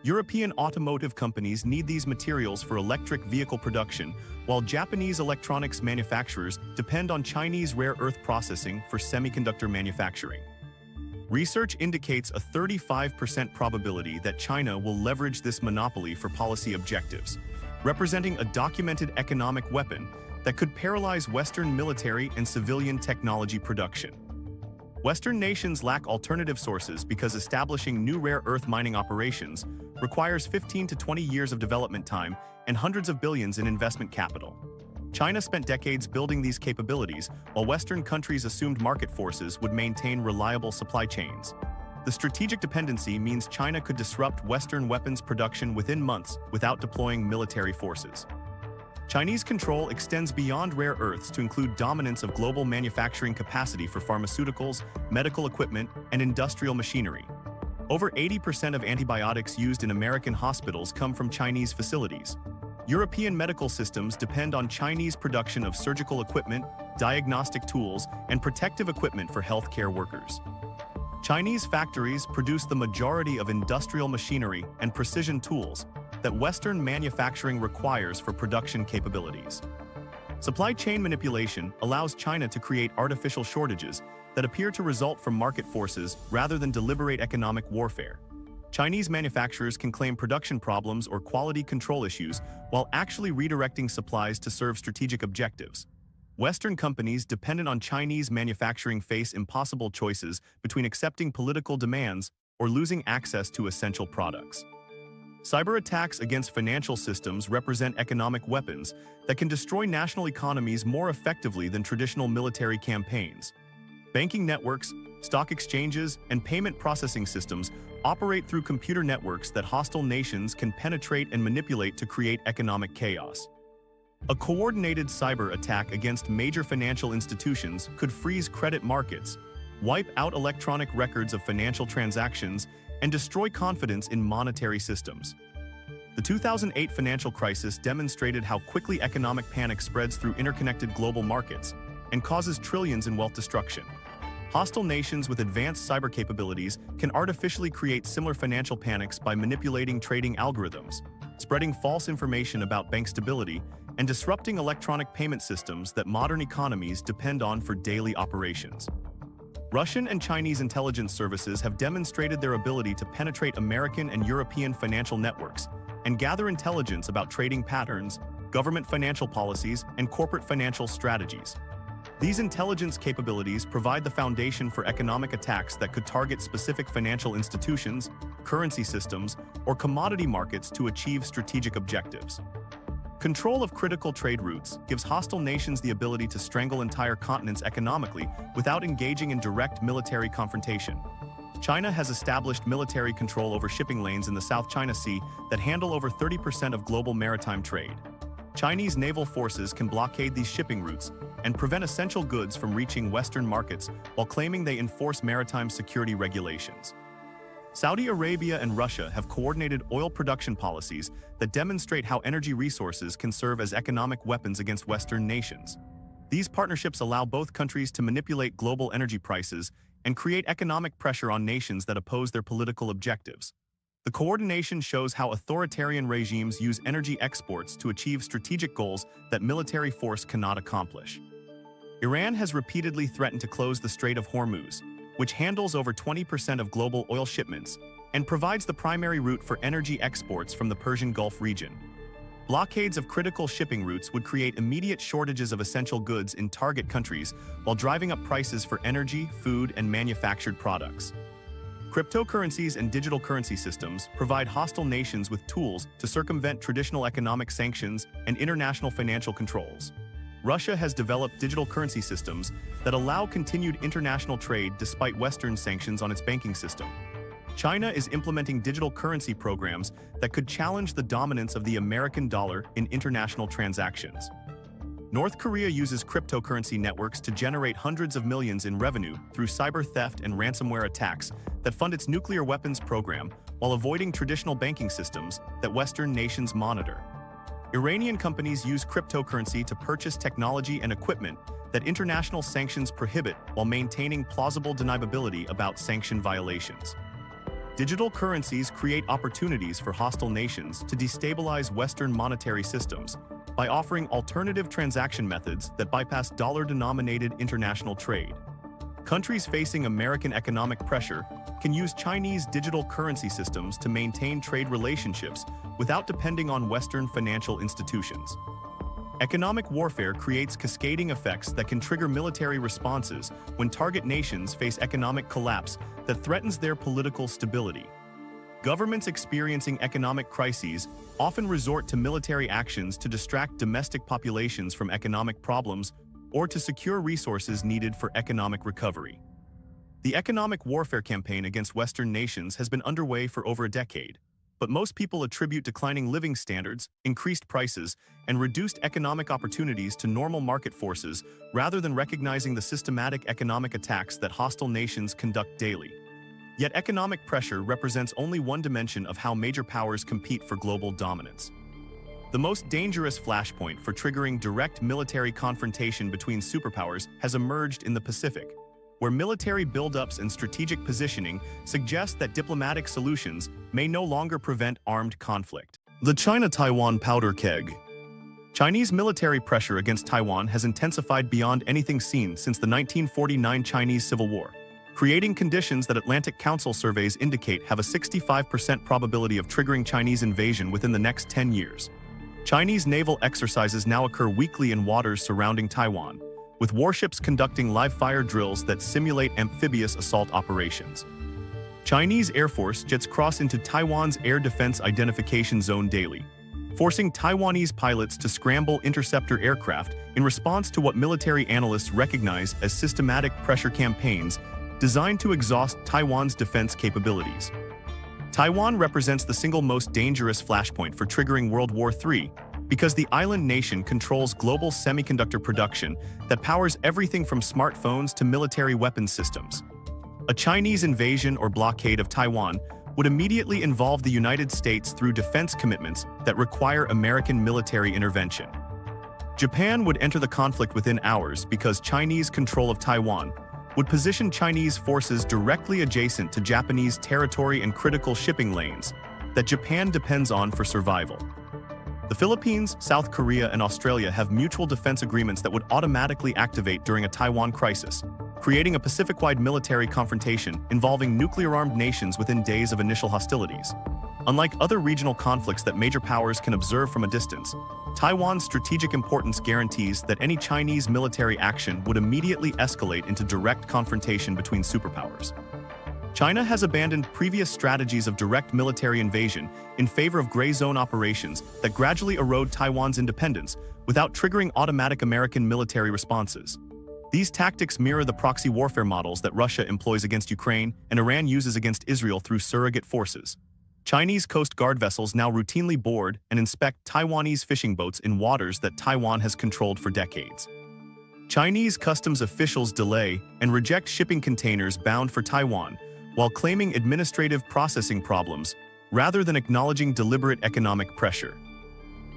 European automotive companies need these materials for electric vehicle production, while Japanese electronics manufacturers depend on Chinese rare earth processing for semiconductor manufacturing. Research indicates a 35% probability that China will leverage this monopoly for policy objectives, representing a documented economic weapon that could paralyze Western military and civilian technology production. Western nations lack alternative sources because establishing new rare earth mining operations requires 15 to 20 years of development time and hundreds of billions in investment capital. China spent decades building these capabilities, while Western countries assumed market forces would maintain reliable supply chains. The strategic dependency means China could disrupt Western weapons production within months without deploying military forces. Chinese control extends beyond rare earths to include dominance of global manufacturing capacity for pharmaceuticals, medical equipment, and industrial machinery. Over 80% of antibiotics used in American hospitals come from Chinese facilities. European medical systems depend on Chinese production of surgical equipment, diagnostic tools, and protective equipment for healthcare workers. Chinese factories produce the majority of industrial machinery and precision tools that Western manufacturing requires for production capabilities. Supply chain manipulation allows China to create artificial shortages that appear to result from market forces rather than deliberate economic warfare. Chinese manufacturers can claim production problems or quality control issues while actually redirecting supplies to serve strategic objectives. Western companies dependent on Chinese manufacturing face impossible choices between accepting political demands or losing access to essential products. Cyber attacks against financial systems represent economic weapons that can destroy national economies more effectively than traditional military campaigns. Banking networks, stock exchanges, and payment processing systems operate through computer networks that hostile nations can penetrate and manipulate to create economic chaos. A coordinated cyber attack against major financial institutions could freeze credit markets, wipe out electronic records of financial transactions, and destroy confidence in monetary systems. The 2008 financial crisis demonstrated how quickly economic panic spreads through interconnected global markets and causes trillions in wealth destruction. Hostile nations with advanced cyber capabilities can artificially create similar financial panics by manipulating trading algorithms, spreading false information about bank stability, and disrupting electronic payment systems that modern economies depend on for daily operations. Russian and Chinese intelligence services have demonstrated their ability to penetrate American and European financial networks and gather intelligence about trading patterns, government financial policies, and corporate financial strategies. These intelligence capabilities provide the foundation for economic attacks that could target specific financial institutions, currency systems, or commodity markets to achieve strategic objectives. Control of critical trade routes gives hostile nations the ability to strangle entire continents economically without engaging in direct military confrontation. China has established military control over shipping lanes in the South China Sea that handle over 30% of global maritime trade. Chinese naval forces can blockade these shipping routes and prevent essential goods from reaching Western markets while claiming they enforce maritime security regulations. Saudi Arabia and Russia have coordinated oil production policies that demonstrate how energy resources can serve as economic weapons against Western nations. These partnerships allow both countries to manipulate global energy prices and create economic pressure on nations that oppose their political objectives. The coordination shows how authoritarian regimes use energy exports to achieve strategic goals that military force cannot accomplish. Iran has repeatedly threatened to close the Strait of Hormuz, which handles over 20% of global oil shipments and provides the primary route for energy exports from the Persian Gulf region. Blockades of critical shipping routes would create immediate shortages of essential goods in target countries while driving up prices for energy, food, and manufactured products. Cryptocurrencies and digital currency systems provide hostile nations with tools to circumvent traditional economic sanctions and international financial controls. Russia has developed digital currency systems that allow continued international trade despite Western sanctions on its banking system. China is implementing digital currency programs that could challenge the dominance of the American dollar in international transactions. North Korea uses cryptocurrency networks to generate hundreds of millions in revenue through cyber theft and ransomware attacks that fund its nuclear weapons program while avoiding traditional banking systems that Western nations monitor. Iranian companies use cryptocurrency to purchase technology and equipment that international sanctions prohibit while maintaining plausible deniability about sanction violations. Digital currencies create opportunities for hostile nations to destabilize Western monetary systems by offering alternative transaction methods that bypass dollar-denominated international trade. Countries facing American economic pressure can use Chinese digital currency systems to maintain trade relationships without depending on Western financial institutions. Economic warfare creates cascading effects that can trigger military responses when target nations face economic collapse that threatens their political stability. Governments experiencing economic crises often resort to military actions to distract domestic populations from economic problems or to secure resources needed for economic recovery. The economic warfare campaign against Western nations has been underway for over a decade, but most people attribute declining living standards, increased prices, and reduced economic opportunities to normal market forces rather than recognizing the systematic economic attacks that hostile nations conduct daily. Yet economic pressure represents only one dimension of how major powers compete for global dominance. The most dangerous flashpoint for triggering direct military confrontation between superpowers has emerged in the Pacific, where military buildups and strategic positioning suggest that diplomatic solutions may no longer prevent armed conflict. The China-Taiwan powder keg. Chinese military pressure against Taiwan has intensified beyond anything seen since the 1949 Chinese Civil War, creating conditions that Atlantic Council surveys indicate have a 65% probability of triggering Chinese invasion within the next 10 years. Chinese naval exercises now occur weekly in waters surrounding Taiwan, with warships conducting live-fire drills that simulate amphibious assault operations. Chinese Air Force jets cross into Taiwan's air defense identification zone daily, forcing Taiwanese pilots to scramble interceptor aircraft in response to what military analysts recognize as systematic pressure campaigns designed to exhaust Taiwan's defense capabilities. Taiwan represents the single most dangerous flashpoint for triggering World War III because the island nation controls global semiconductor production that powers everything from smartphones to military weapons systems. A Chinese invasion or blockade of Taiwan would immediately involve the United States through defense commitments that require American military intervention. Japan would enter the conflict within hours because Chinese control of Taiwan would position Chinese forces directly adjacent to Japanese territory and critical shipping lanes that Japan depends on for survival. The Philippines, South Korea, and Australia have mutual defense agreements that would automatically activate during a Taiwan crisis, creating a Pacific-wide military confrontation involving nuclear-armed nations within days of initial hostilities. Unlike other regional conflicts that major powers can observe from a distance, Taiwan's strategic importance guarantees that any Chinese military action would immediately escalate into direct confrontation between superpowers. China has abandoned previous strategies of direct military invasion in favor of gray zone operations that gradually erode Taiwan's independence without triggering automatic American military responses. These tactics mirror the proxy warfare models that Russia employs against Ukraine and Iran uses against Israel through surrogate forces. Chinese Coast Guard vessels now routinely board and inspect Taiwanese fishing boats in waters that Taiwan has controlled for decades. Chinese customs officials delay and reject shipping containers bound for Taiwan, while claiming administrative processing problems rather than acknowledging deliberate economic pressure.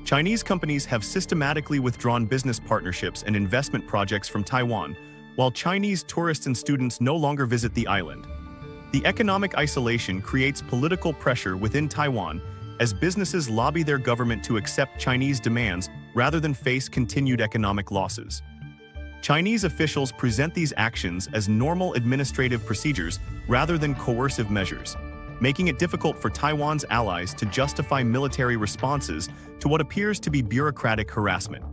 Chinese companies have systematically withdrawn business partnerships and investment projects from Taiwan, while Chinese tourists and students no longer visit the island. The economic isolation creates political pressure within Taiwan as businesses lobby their government to accept Chinese demands rather than face continued economic losses. Chinese officials present these actions as normal administrative procedures rather than coercive measures, making it difficult for Taiwan's allies to justify military responses to what appears to be bureaucratic harassment.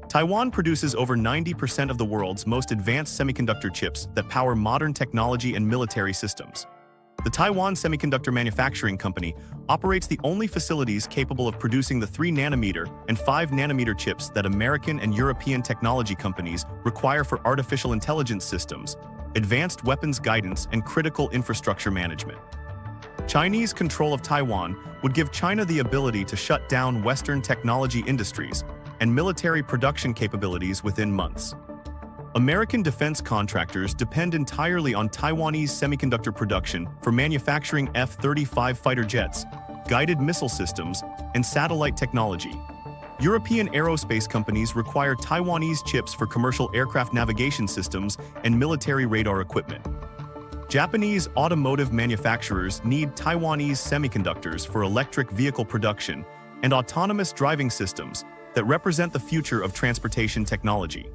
Taiwan produces over 90% of the world's most advanced semiconductor chips that power modern technology and military systems. The Taiwan Semiconductor Manufacturing Company operates the only facilities capable of producing the 3-nanometer and 5-nanometer chips that American and European technology companies require for artificial intelligence systems, advanced weapons guidance, and critical infrastructure management. Chinese control of Taiwan would give China the ability to shut down Western technology industries and military production capabilities within months. American defense contractors depend entirely on Taiwanese semiconductor production for manufacturing F-35 fighter jets, guided missile systems, and satellite technology. European aerospace companies require Taiwanese chips for commercial aircraft navigation systems and military radar equipment. Japanese automotive manufacturers need Taiwanese semiconductors for electric vehicle production and autonomous driving systems that represent the future of transportation technology.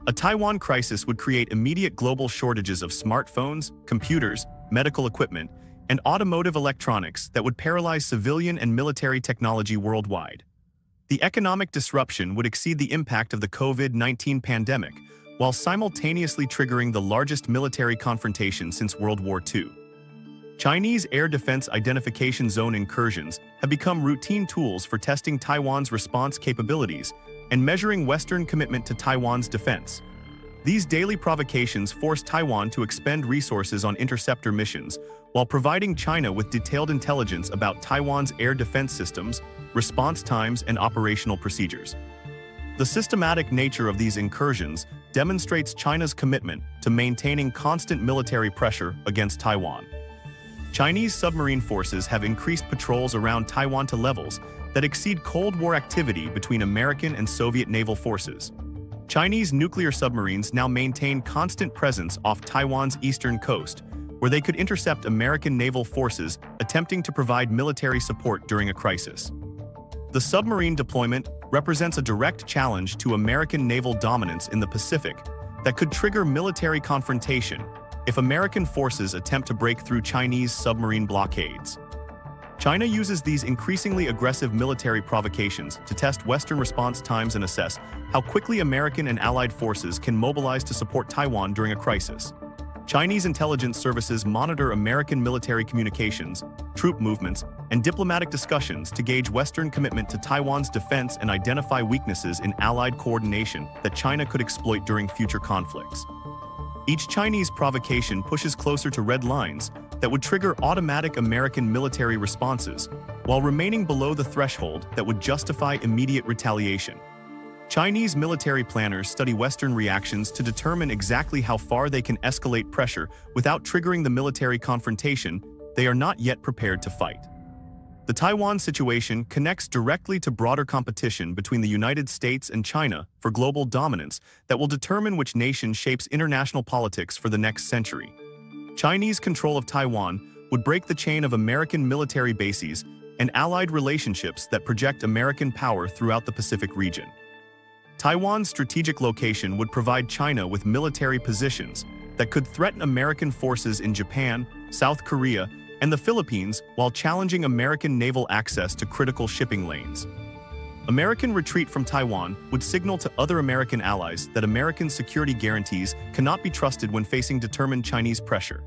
A Taiwan crisis would create immediate global shortages of smartphones, computers, medical equipment, and automotive electronics that would paralyze civilian and military technology worldwide. The economic disruption would exceed the impact of the COVID-19 pandemic, while simultaneously triggering the largest military confrontation since World War II. Chinese air defense identification zone incursions have become routine tools for testing Taiwan's response capabilities and measuring Western commitment to Taiwan's defense. These daily provocations force Taiwan to expend resources on interceptor missions, while providing China with detailed intelligence about Taiwan's air defense systems, response times, and operational procedures. The systematic nature of these incursions demonstrates China's commitment to maintaining constant military pressure against Taiwan. Chinese submarine forces have increased patrols around Taiwan to levels that exceed Cold War activity between American and Soviet naval forces. Chinese nuclear submarines now maintain constant presence off Taiwan's eastern coast, where they could intercept American naval forces attempting to provide military support during a crisis. The submarine deployment represents a direct challenge to American naval dominance in the Pacific that could trigger military confrontation if American forces attempt to break through Chinese submarine blockades. China uses these increasingly aggressive military provocations to test Western response times and assess how quickly American and allied forces can mobilize to support Taiwan during a crisis. Chinese intelligence services monitor American military communications, troop movements, and diplomatic discussions to gauge Western commitment to Taiwan's defense and identify weaknesses in allied coordination that China could exploit during future conflicts. Each Chinese provocation pushes closer to red lines that would trigger automatic American military responses, while remaining below the threshold that would justify immediate retaliation. Chinese military planners study Western reactions to determine exactly how far they can escalate pressure without triggering the military confrontation they are not yet prepared to fight. The Taiwan situation connects directly to broader competition between the United States and China for global dominance that will determine which nation shapes international politics for the next century. Chinese control of Taiwan would break the chain of American military bases and allied relationships that project American power throughout the Pacific region. Taiwan's strategic location would provide China with military positions that could threaten American forces in Japan, South Korea, and the Philippines while challenging American naval access to critical shipping lanes. American retreat from Taiwan would signal to other American allies that American security guarantees cannot be trusted when facing determined Chinese pressure.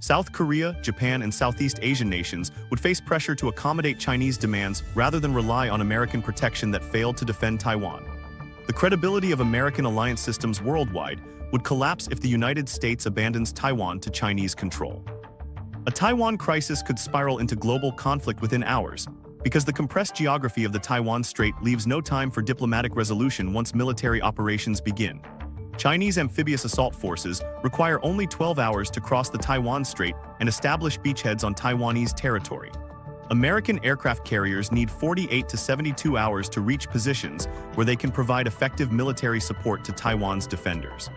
South Korea, Japan, and Southeast Asian nations would face pressure to accommodate Chinese demands rather than rely on American protection that failed to defend Taiwan. The credibility of American alliance systems worldwide would collapse if the United States abandons Taiwan to Chinese control. A Taiwan crisis could spiral into global conflict within hours, because the compressed geography of the Taiwan Strait leaves no time for diplomatic resolution once military operations begin. Chinese amphibious assault forces require only 12 hours to cross the Taiwan Strait and establish beachheads on Taiwanese territory. American aircraft carriers need 48 to 72 hours to reach positions where they can provide effective military support to Taiwan's defenders.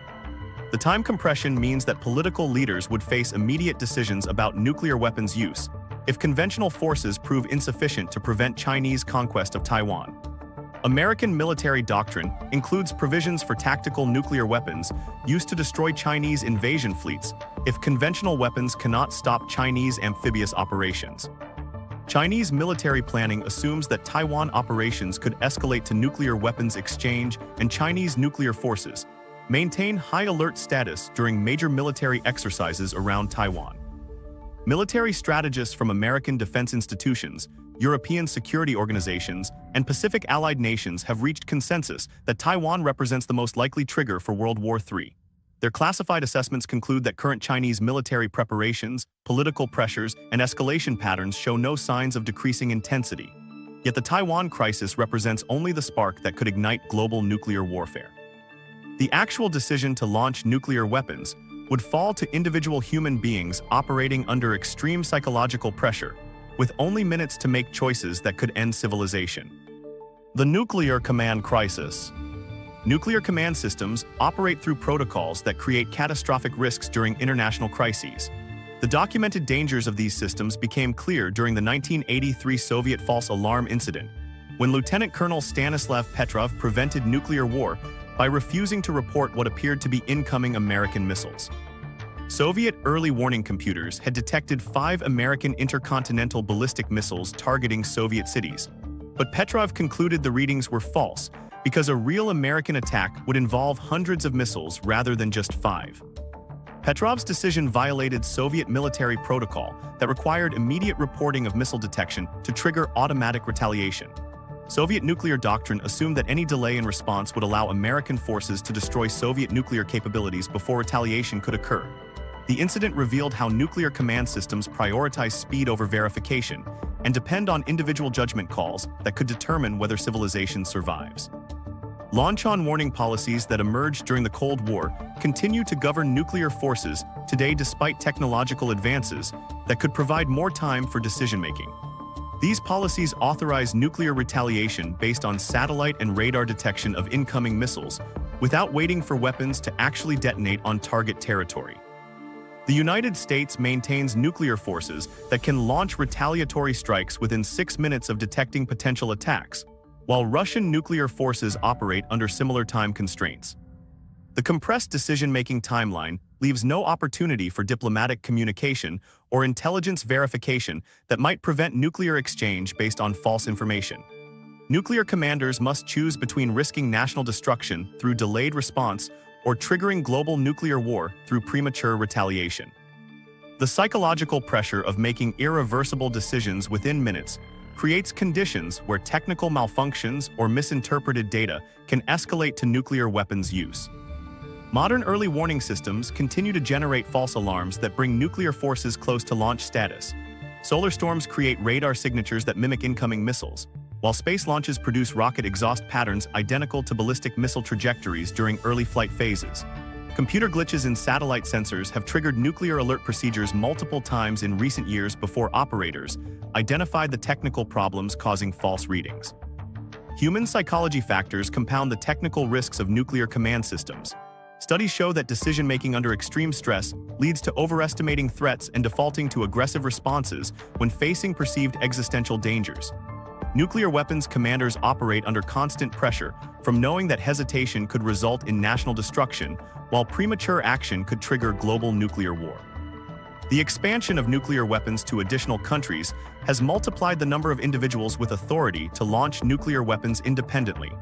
The time compression means that political leaders would face immediate decisions about nuclear weapons use if conventional forces prove insufficient to prevent Chinese conquest of Taiwan. American military doctrine includes provisions for tactical nuclear weapons used to destroy Chinese invasion fleets if conventional weapons cannot stop Chinese amphibious operations. Chinese military planning assumes that Taiwan operations could escalate to nuclear weapons exchange, and Chinese nuclear forces maintain high alert status during major military exercises around Taiwan. Military strategists from American defense institutions, European security organizations, and Pacific allied nations have reached consensus that Taiwan represents the most likely trigger for World War III. Their classified assessments conclude that current Chinese military preparations, political pressures, and escalation patterns show no signs of decreasing intensity. Yet the Taiwan crisis represents only the spark that could ignite global nuclear warfare. The actual decision to launch nuclear weapons would fall to individual human beings operating under extreme psychological pressure, with only minutes to make choices that could end civilization. The nuclear command crisis. Nuclear command systems operate through protocols that create catastrophic risks during international crises. The documented dangers of these systems became clear during the 1983 Soviet false alarm incident, when Lieutenant Colonel Stanislav Petrov prevented nuclear war by refusing to report what appeared to be incoming American missiles. Soviet early warning computers had detected 5 American intercontinental ballistic missiles targeting Soviet cities, but Petrov concluded the readings were false because a real American attack would involve hundreds of missiles rather than just 5. Petrov's decision violated Soviet military protocol that required immediate reporting of missile detection to trigger automatic retaliation. Soviet nuclear doctrine assumed that any delay in response would allow American forces to destroy Soviet nuclear capabilities before retaliation could occur. The incident revealed how nuclear command systems prioritize speed over verification and depend on individual judgment calls that could determine whether civilization survives. Launch-on warning policies that emerged during the Cold War continue to govern nuclear forces today despite technological advances that could provide more time for decision-making. These policies authorize nuclear retaliation based on satellite and radar detection of incoming missiles, without waiting for weapons to actually detonate on target territory. The United States maintains nuclear forces that can launch retaliatory strikes within 6 minutes of detecting potential attacks, while Russian nuclear forces operate under similar time constraints. The compressed decision-making timeline leaves no opportunity for diplomatic communication or intelligence verification that might prevent nuclear exchange based on false information. Nuclear commanders must choose between risking national destruction through delayed response or triggering global nuclear war through premature retaliation. The psychological pressure of making irreversible decisions within minutes creates conditions where technical malfunctions or misinterpreted data can escalate to nuclear weapons use. Modern early warning systems continue to generate false alarms that bring nuclear forces close to launch status. Solar storms create radar signatures that mimic incoming missiles, while space launches produce rocket exhaust patterns identical to ballistic missile trajectories during early flight phases. Computer glitches in satellite sensors have triggered nuclear alert procedures multiple times in recent years before operators identified the technical problems causing false readings. Human psychology factors compound the technical risks of nuclear command systems. Studies show that decision-making under extreme stress leads to overestimating threats and defaulting to aggressive responses when facing perceived existential dangers. Nuclear weapons commanders operate under constant pressure from knowing that hesitation could result in national destruction, while premature action could trigger global nuclear war. The expansion of nuclear weapons to additional countries has multiplied the number of individuals with authority to launch nuclear weapons independently.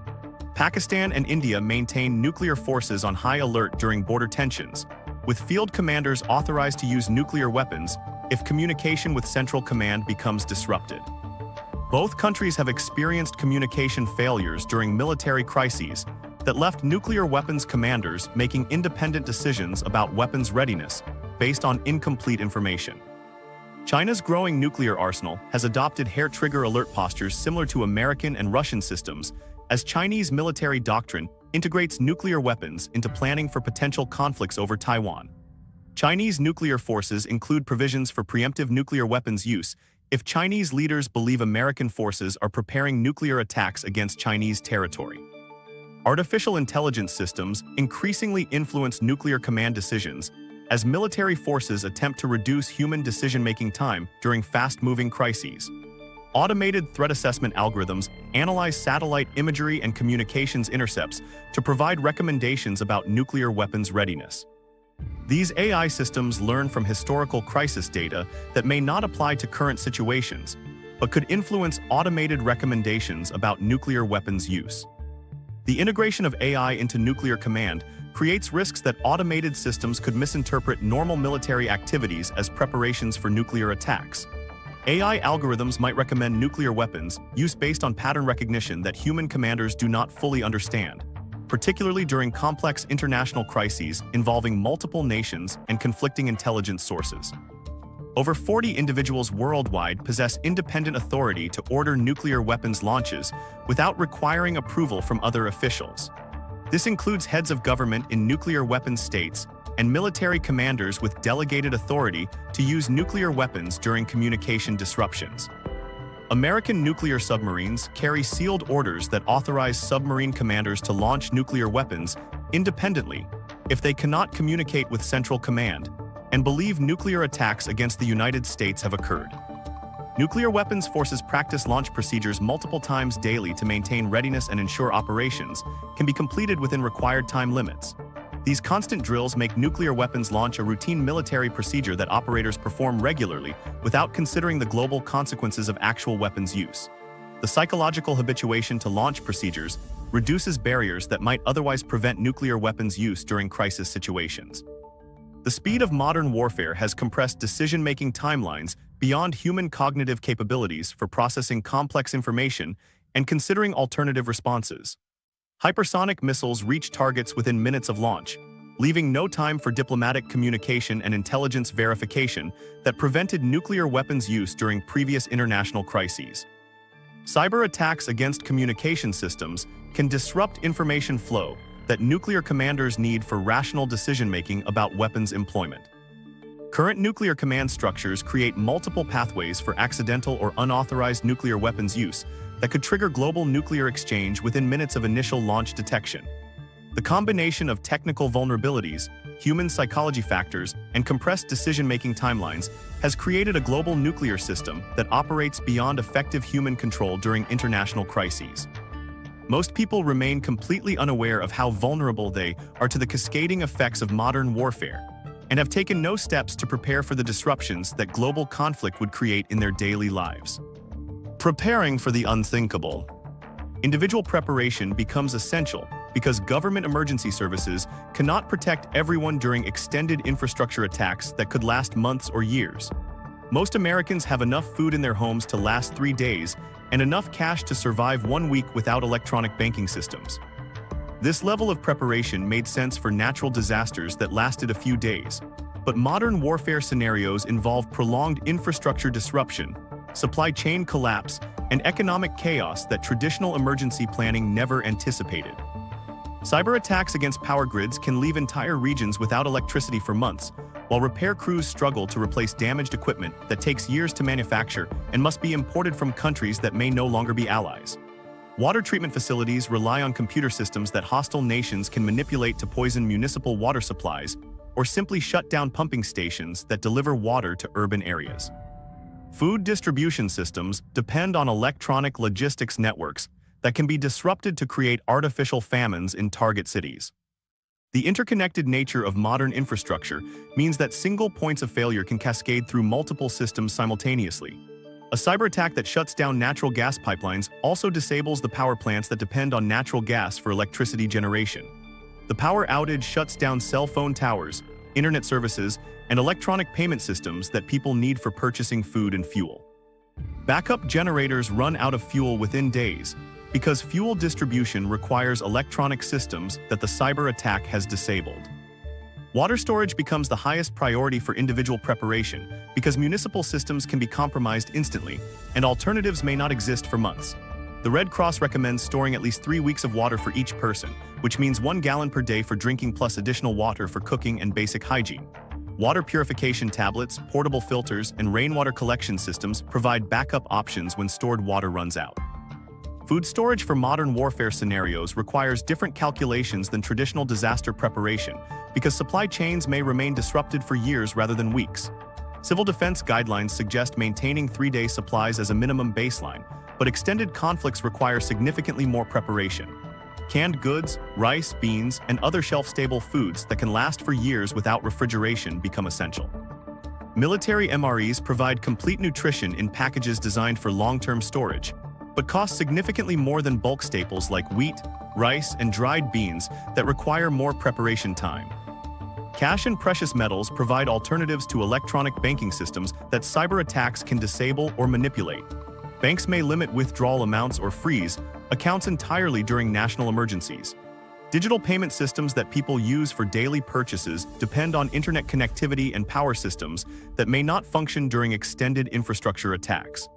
Pakistan and India maintain nuclear forces on high alert during border tensions, with field commanders authorized to use nuclear weapons if communication with Central Command becomes disrupted. Both countries have experienced communication failures during military crises that left nuclear weapons commanders making independent decisions about weapons readiness based on incomplete information. China's growing nuclear arsenal has adopted hair-trigger alert postures similar to American and Russian systems, as Chinese military doctrine integrates nuclear weapons into planning for potential conflicts over Taiwan. Chinese nuclear forces include provisions for preemptive nuclear weapons use if Chinese leaders believe American forces are preparing nuclear attacks against Chinese territory. Artificial intelligence systems increasingly influence nuclear command decisions as military forces attempt to reduce human decision-making time during fast-moving crises. Automated threat assessment algorithms analyze satellite imagery and communications intercepts to provide recommendations about nuclear weapons readiness. These AI systems learn from historical crisis data that may not apply to current situations, but could influence automated recommendations about nuclear weapons use. The integration of AI into nuclear command creates risks that automated systems could misinterpret normal military activities as preparations for nuclear attacks. AI algorithms might recommend nuclear weapons use based on pattern recognition that human commanders do not fully understand, particularly during complex international crises involving multiple nations and conflicting intelligence sources. Over 40 individuals worldwide possess independent authority to order nuclear weapons launches without requiring approval from other officials. This includes heads of government in nuclear weapons states and military commanders with delegated authority to use nuclear weapons during communication disruptions. American nuclear submarines carry sealed orders that authorize submarine commanders to launch nuclear weapons independently if they cannot communicate with Central Command and believe nuclear attacks against the United States have occurred. Nuclear weapons forces practice launch procedures multiple times daily to maintain readiness and ensure operations can be completed within required time limits. These constant drills make nuclear weapons launch a routine military procedure that operators perform regularly without considering the global consequences of actual weapons use. The psychological habituation to launch procedures reduces barriers that might otherwise prevent nuclear weapons use during crisis situations. The speed of modern warfare has compressed decision-making timelines beyond human cognitive capabilities for processing complex information and considering alternative responses. Hypersonic missiles reach targets within minutes of launch, leaving no time for diplomatic communication and intelligence verification that prevented nuclear weapons use during previous international crises. Cyber attacks against communication systems can disrupt information flow that nuclear commanders need for rational decision-making about weapons employment. Current nuclear command structures create multiple pathways for accidental or unauthorized nuclear weapons use that could trigger global nuclear exchange within minutes of initial launch detection. The combination of technical vulnerabilities, human psychology factors, and compressed decision-making timelines has created a global nuclear system that operates beyond effective human control during international crises. Most people remain completely unaware of how vulnerable they are to the cascading effects of modern warfare, and have taken no steps to prepare for the disruptions that global conflict would create in their daily lives. Preparing for the unthinkable. Individual preparation becomes essential because government emergency services cannot protect everyone during extended infrastructure attacks that could last months or years. Most Americans have enough food in their homes to last 3 days and enough cash to survive 1 week without electronic banking systems. This level of preparation made sense for natural disasters that lasted a few days, but modern warfare scenarios involve prolonged infrastructure disruption, supply chain collapse, and economic chaos that traditional emergency planning never anticipated. Cyber attacks against power grids can leave entire regions without electricity for months, while repair crews struggle to replace damaged equipment that takes years to manufacture and must be imported from countries that may no longer be allies. Water treatment facilities rely on computer systems that hostile nations can manipulate to poison municipal water supplies or simply shut down pumping stations that deliver water to urban areas. Food distribution systems depend on electronic logistics networks that can be disrupted to create artificial famines in target cities. The interconnected nature of modern infrastructure means that single points of failure can cascade through multiple systems simultaneously. A cyber attack that shuts down natural gas pipelines also disables the power plants that depend on natural gas for electricity generation. The power outage shuts down cell phone towers, internet services, and electronic payment systems that people need for purchasing food and fuel. Backup generators run out of fuel within days because fuel distribution requires electronic systems that the cyber attack has disabled. Water storage becomes the highest priority for individual preparation because municipal systems can be compromised instantly, and alternatives may not exist for months. The Red Cross recommends storing at least 3 weeks of water for each person, which means 1 gallon per day for drinking plus additional water for cooking and basic hygiene. Water purification tablets, portable filters, and rainwater collection systems provide backup options when stored water runs out. Food storage for modern warfare scenarios requires different calculations than traditional disaster preparation because supply chains may remain disrupted for years rather than weeks. Civil defense guidelines suggest maintaining 3-day supplies as a minimum baseline, but extended conflicts require significantly more preparation. Canned goods, rice, beans, and other shelf-stable foods that can last for years without refrigeration become essential. Military MREs provide complete nutrition in packages designed for long-term storage, but cost significantly more than bulk staples like wheat, rice, and dried beans that require more preparation time. Cash and precious metals provide alternatives to electronic banking systems that cyber attacks can disable or manipulate. Banks may limit withdrawal amounts or freeze accounts entirely during national emergencies. Digital payment systems that people use for daily purchases depend on internet connectivity and power systems that may not function during extended infrastructure attacks.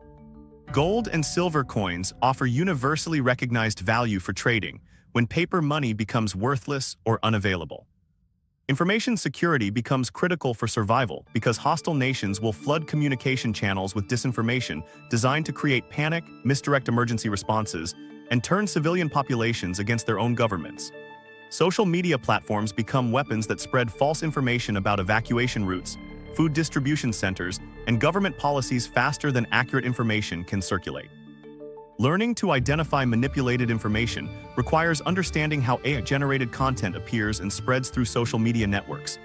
Gold and silver coins offer universally recognized value for trading when paper money becomes worthless or unavailable. Information security becomes critical for survival because hostile nations will flood communication channels with disinformation designed to create panic, misdirect emergency responses, and turn civilian populations against their own governments. Social media platforms become weapons that spread false information about evacuation routes, food distribution centers, and government policies faster than accurate information can circulate. Learning to identify manipulated information requires understanding how AI-generated content appears and spreads through social media networks.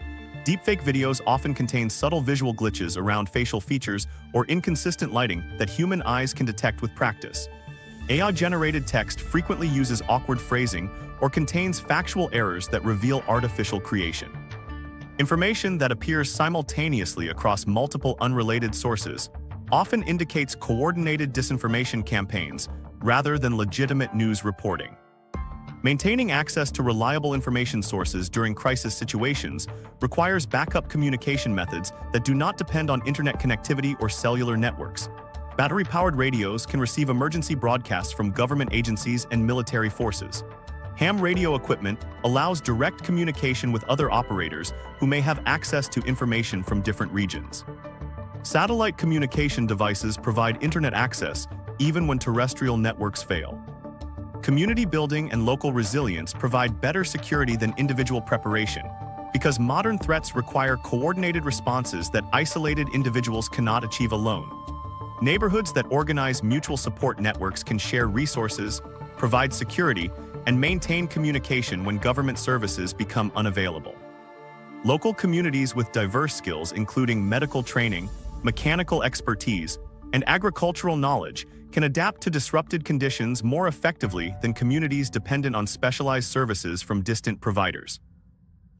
Deepfake videos often contain subtle visual glitches around facial features or inconsistent lighting that human eyes can detect with practice. AI-generated text frequently uses awkward phrasing or contains factual errors that reveal artificial creation. Information that appears simultaneously across multiple unrelated sources often indicates coordinated disinformation campaigns rather than legitimate news reporting. Maintaining access to reliable information sources during crisis situations requires backup communication methods that do not depend on internet connectivity or cellular networks. Battery-powered radios can receive emergency broadcasts from government agencies and military forces. Ham radio equipment allows direct communication with other operators who may have access to information from different regions. Satellite communication devices provide internet access even when terrestrial networks fail. Community building and local resilience provide better security than individual preparation because modern threats require coordinated responses that isolated individuals cannot achieve alone. Neighborhoods that organize mutual support networks can share resources, provide security, and maintain communication when government services become unavailable. Local communities with diverse skills including medical training, mechanical expertise, and agricultural knowledge can adapt to disrupted conditions more effectively than communities dependent on specialized services from distant providers.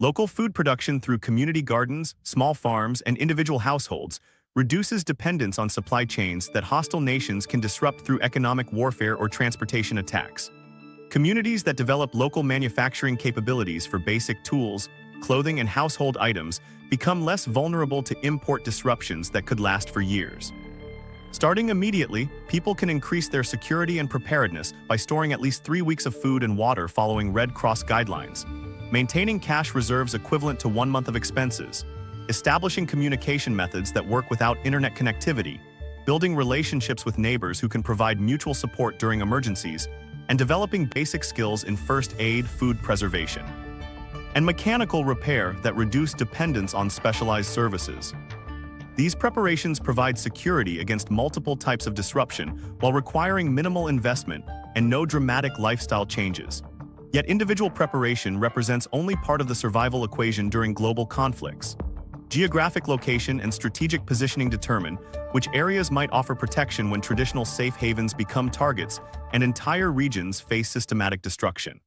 Local food production through community gardens, small farms, and individual households reduces dependence on supply chains that hostile nations can disrupt through economic warfare or transportation attacks. Communities that develop local manufacturing capabilities for basic tools, clothing, and household items become less vulnerable to import disruptions that could last for years. Starting immediately, people can increase their security and preparedness by storing at least 3 weeks of food and water following Red Cross guidelines, maintaining cash reserves equivalent to 1 month of expenses, establishing communication methods that work without internet connectivity, building relationships with neighbors who can provide mutual support during emergencies, and developing basic skills in first aid, food preservation, and mechanical repair that reduce dependence on specialized services. These preparations provide security against multiple types of disruption while requiring minimal investment and no dramatic lifestyle changes. Yet individual preparation represents only part of the survival equation during global conflicts. Geographic location and strategic positioning determine which areas might offer protection when traditional safe havens become targets and entire regions face systematic destruction.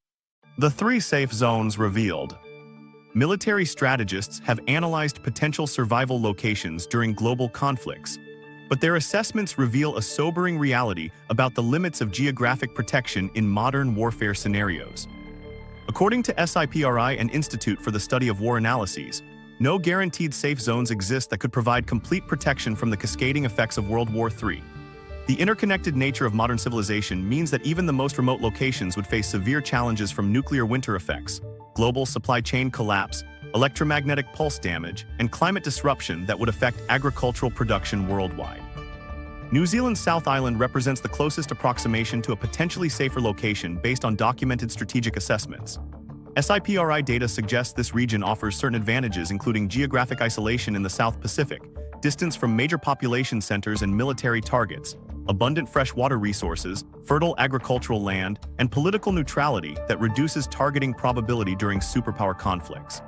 The 3 safe zones revealed. military strategists have analyzed potential survival locations during global conflicts, but their assessments reveal a sobering reality about the limits of geographic protection in modern warfare scenarios. According to SIPRI and Institute for the Study of War Analyses, no guaranteed safe zones exist that could provide complete protection from the cascading effects of World War III. The interconnected nature of modern civilization means that even the most remote locations would face severe challenges from nuclear winter effects, global supply chain collapse, electromagnetic pulse damage, and climate disruption that would affect agricultural production worldwide. New Zealand's South Island represents the closest approximation to a potentially safer location based on documented strategic assessments. SIPRI data suggests this region offers certain advantages, including geographic isolation in the South Pacific, distance from major population centers and military targets, abundant freshwater resources, fertile agricultural land, and political neutrality that reduces targeting probability during superpower conflicts.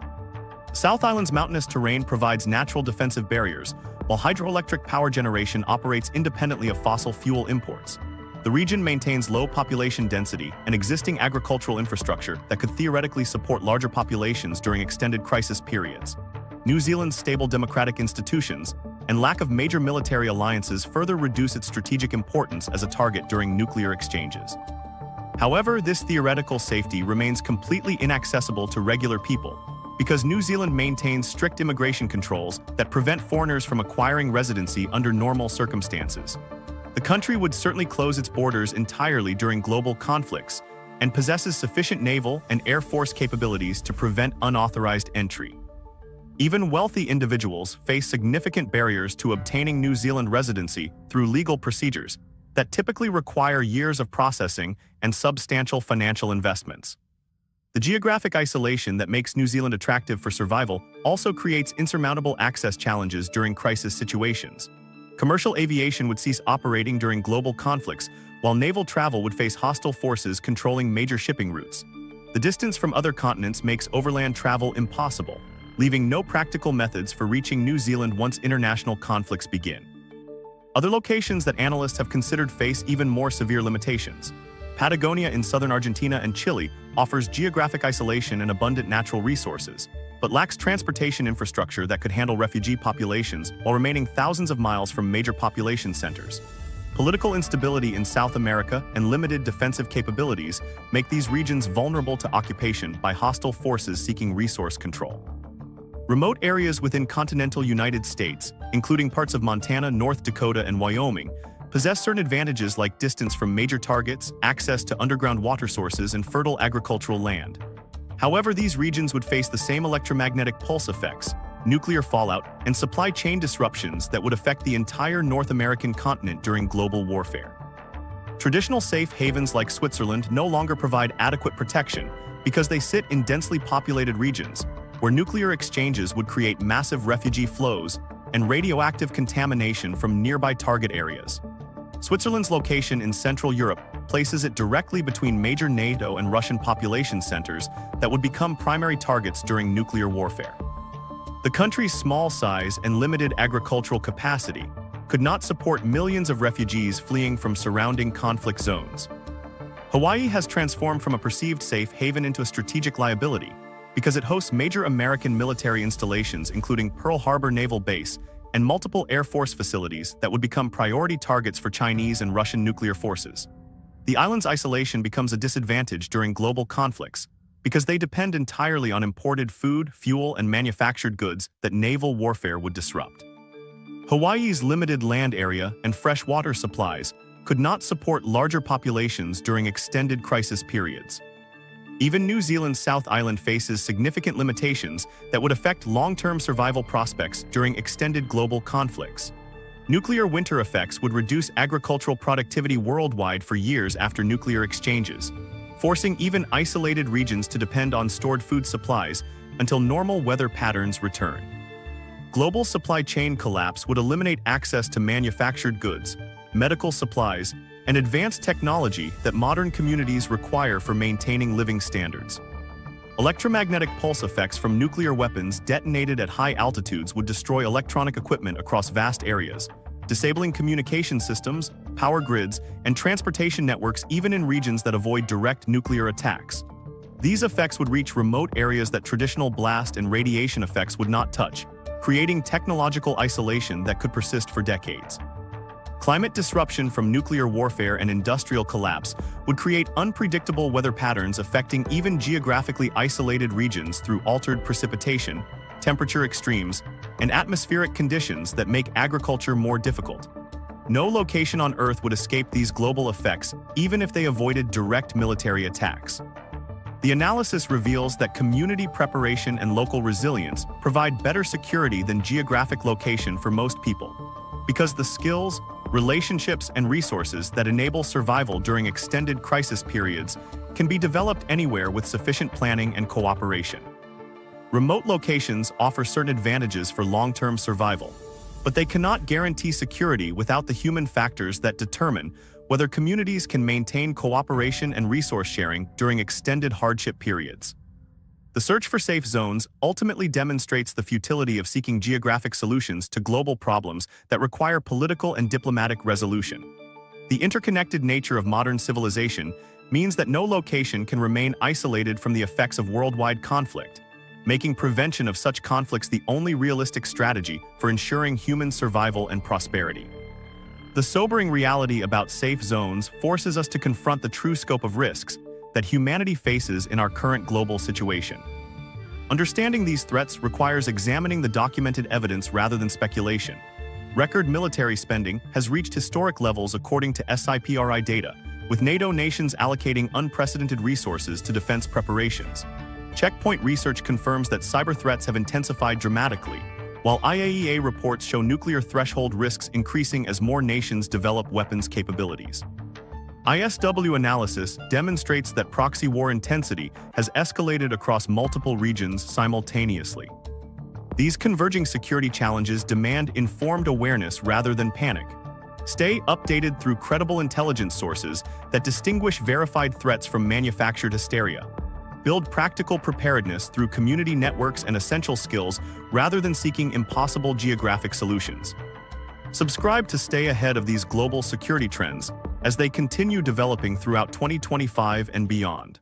South Island's mountainous terrain provides natural defensive barriers, while hydroelectric power generation operates independently of fossil fuel imports. The region maintains low population density and existing agricultural infrastructure that could theoretically support larger populations during extended crisis periods. New Zealand's stable democratic institutions and lack of major military alliances further reduce its strategic importance as a target during nuclear exchanges. However, this theoretical safety remains completely inaccessible to regular people, because New Zealand maintains strict immigration controls that prevent foreigners from acquiring residency under normal circumstances. The country would certainly close its borders entirely during global conflicts and possesses sufficient naval and air force capabilities to prevent unauthorized entry. Even wealthy individuals face significant barriers to obtaining New Zealand residency through legal procedures that typically require years of processing and substantial financial investments. The geographic isolation that makes New Zealand attractive for survival also creates insurmountable access challenges during crisis situations. Commercial aviation would cease operating during global conflicts, while naval travel would face hostile forces controlling major shipping routes. The distance from other continents makes overland travel impossible, leaving no practical methods for reaching New Zealand once international conflicts begin. Other locations that analysts have considered face even more severe limitations. Patagonia in southern Argentina and Chile offers geographic isolation and abundant natural resources, but lacks transportation infrastructure that could handle refugee populations while remaining thousands of miles from major population centers. Political instability in South America and limited defensive capabilities make these regions vulnerable to occupation by hostile forces seeking resource control. Remote areas within continental United States, including parts of Montana, North Dakota, and Wyoming, possess certain advantages like distance from major targets, access to underground water sources, and fertile agricultural land. However, these regions would face the same electromagnetic pulse effects, nuclear fallout, and supply chain disruptions that would affect the entire North American continent during global warfare. Traditional safe havens like Switzerland no longer provide adequate protection because they sit in densely populated regions, where nuclear exchanges would create massive refugee flows and radioactive contamination from nearby target areas. Switzerland's location in Central Europe places it directly between major NATO and Russian population centers that would become primary targets during nuclear warfare. The country's small size and limited agricultural capacity could not support millions of refugees fleeing from surrounding conflict zones. Hawaii has transformed from a perceived safe haven into a strategic liability, because it hosts major American military installations including Pearl Harbor Naval Base and multiple Air Force facilities that would become priority targets for Chinese and Russian nuclear forces. The island's isolation becomes a disadvantage during global conflicts because they depend entirely on imported food, fuel, and manufactured goods that naval warfare would disrupt. Hawaii's limited land area and fresh water supplies could not support larger populations during extended crisis periods. Even New Zealand's South Island faces significant limitations that would affect long-term survival prospects during extended global conflicts. Nuclear winter effects would reduce agricultural productivity worldwide for years after nuclear exchanges, forcing even isolated regions to depend on stored food supplies until normal weather patterns return. Global supply chain collapse would eliminate access to manufactured goods, medical supplies, and advanced technology that modern communities require for maintaining living standards. Electromagnetic pulse effects from nuclear weapons detonated at high altitudes would destroy electronic equipment across vast areas, disabling communication systems, power grids, and transportation networks even in regions that avoid direct nuclear attacks. These effects would reach remote areas that traditional blast and radiation effects would not touch, creating technological isolation that could persist for decades. Climate disruption from nuclear warfare and industrial collapse would create unpredictable weather patterns affecting even geographically isolated regions through altered precipitation, temperature extremes, and atmospheric conditions that make agriculture more difficult. No location on Earth would escape these global effects, even if they avoided direct military attacks. The analysis reveals that community preparation and local resilience provide better security than geographic location for most people, because the skills, relationships, and resources that enable survival during extended crisis periods can be developed anywhere with sufficient planning and cooperation. Remote locations offer certain advantages for long-term survival, but they cannot guarantee security without the human factors that determine whether communities can maintain cooperation and resource sharing during extended hardship periods. The search for safe zones ultimately demonstrates the futility of seeking geographic solutions to global problems that require political and diplomatic resolution. The interconnected nature of modern civilization means that no location can remain isolated from the effects of worldwide conflict, making prevention of such conflicts the only realistic strategy for ensuring human survival and prosperity. The sobering reality about safe zones forces us to confront the true scope of risks that humanity faces in our current global situation. Understanding these threats requires examining the documented evidence rather than speculation. Record military spending has reached historic levels according to SIPRI data, with NATO nations allocating unprecedented resources to defense preparations. Checkpoint research confirms that cyber threats have intensified dramatically, while IAEA reports show nuclear threshold risks increasing as more nations develop weapons capabilities. ISW analysis demonstrates that proxy war intensity has escalated across multiple regions simultaneously. These converging security challenges demand informed awareness rather than panic. Stay updated through credible intelligence sources that distinguish verified threats from manufactured hysteria. Build practical preparedness through community networks and essential skills rather than seeking impossible geographic solutions. Subscribe to stay ahead of these global security trends as they continue developing throughout 2025 and beyond.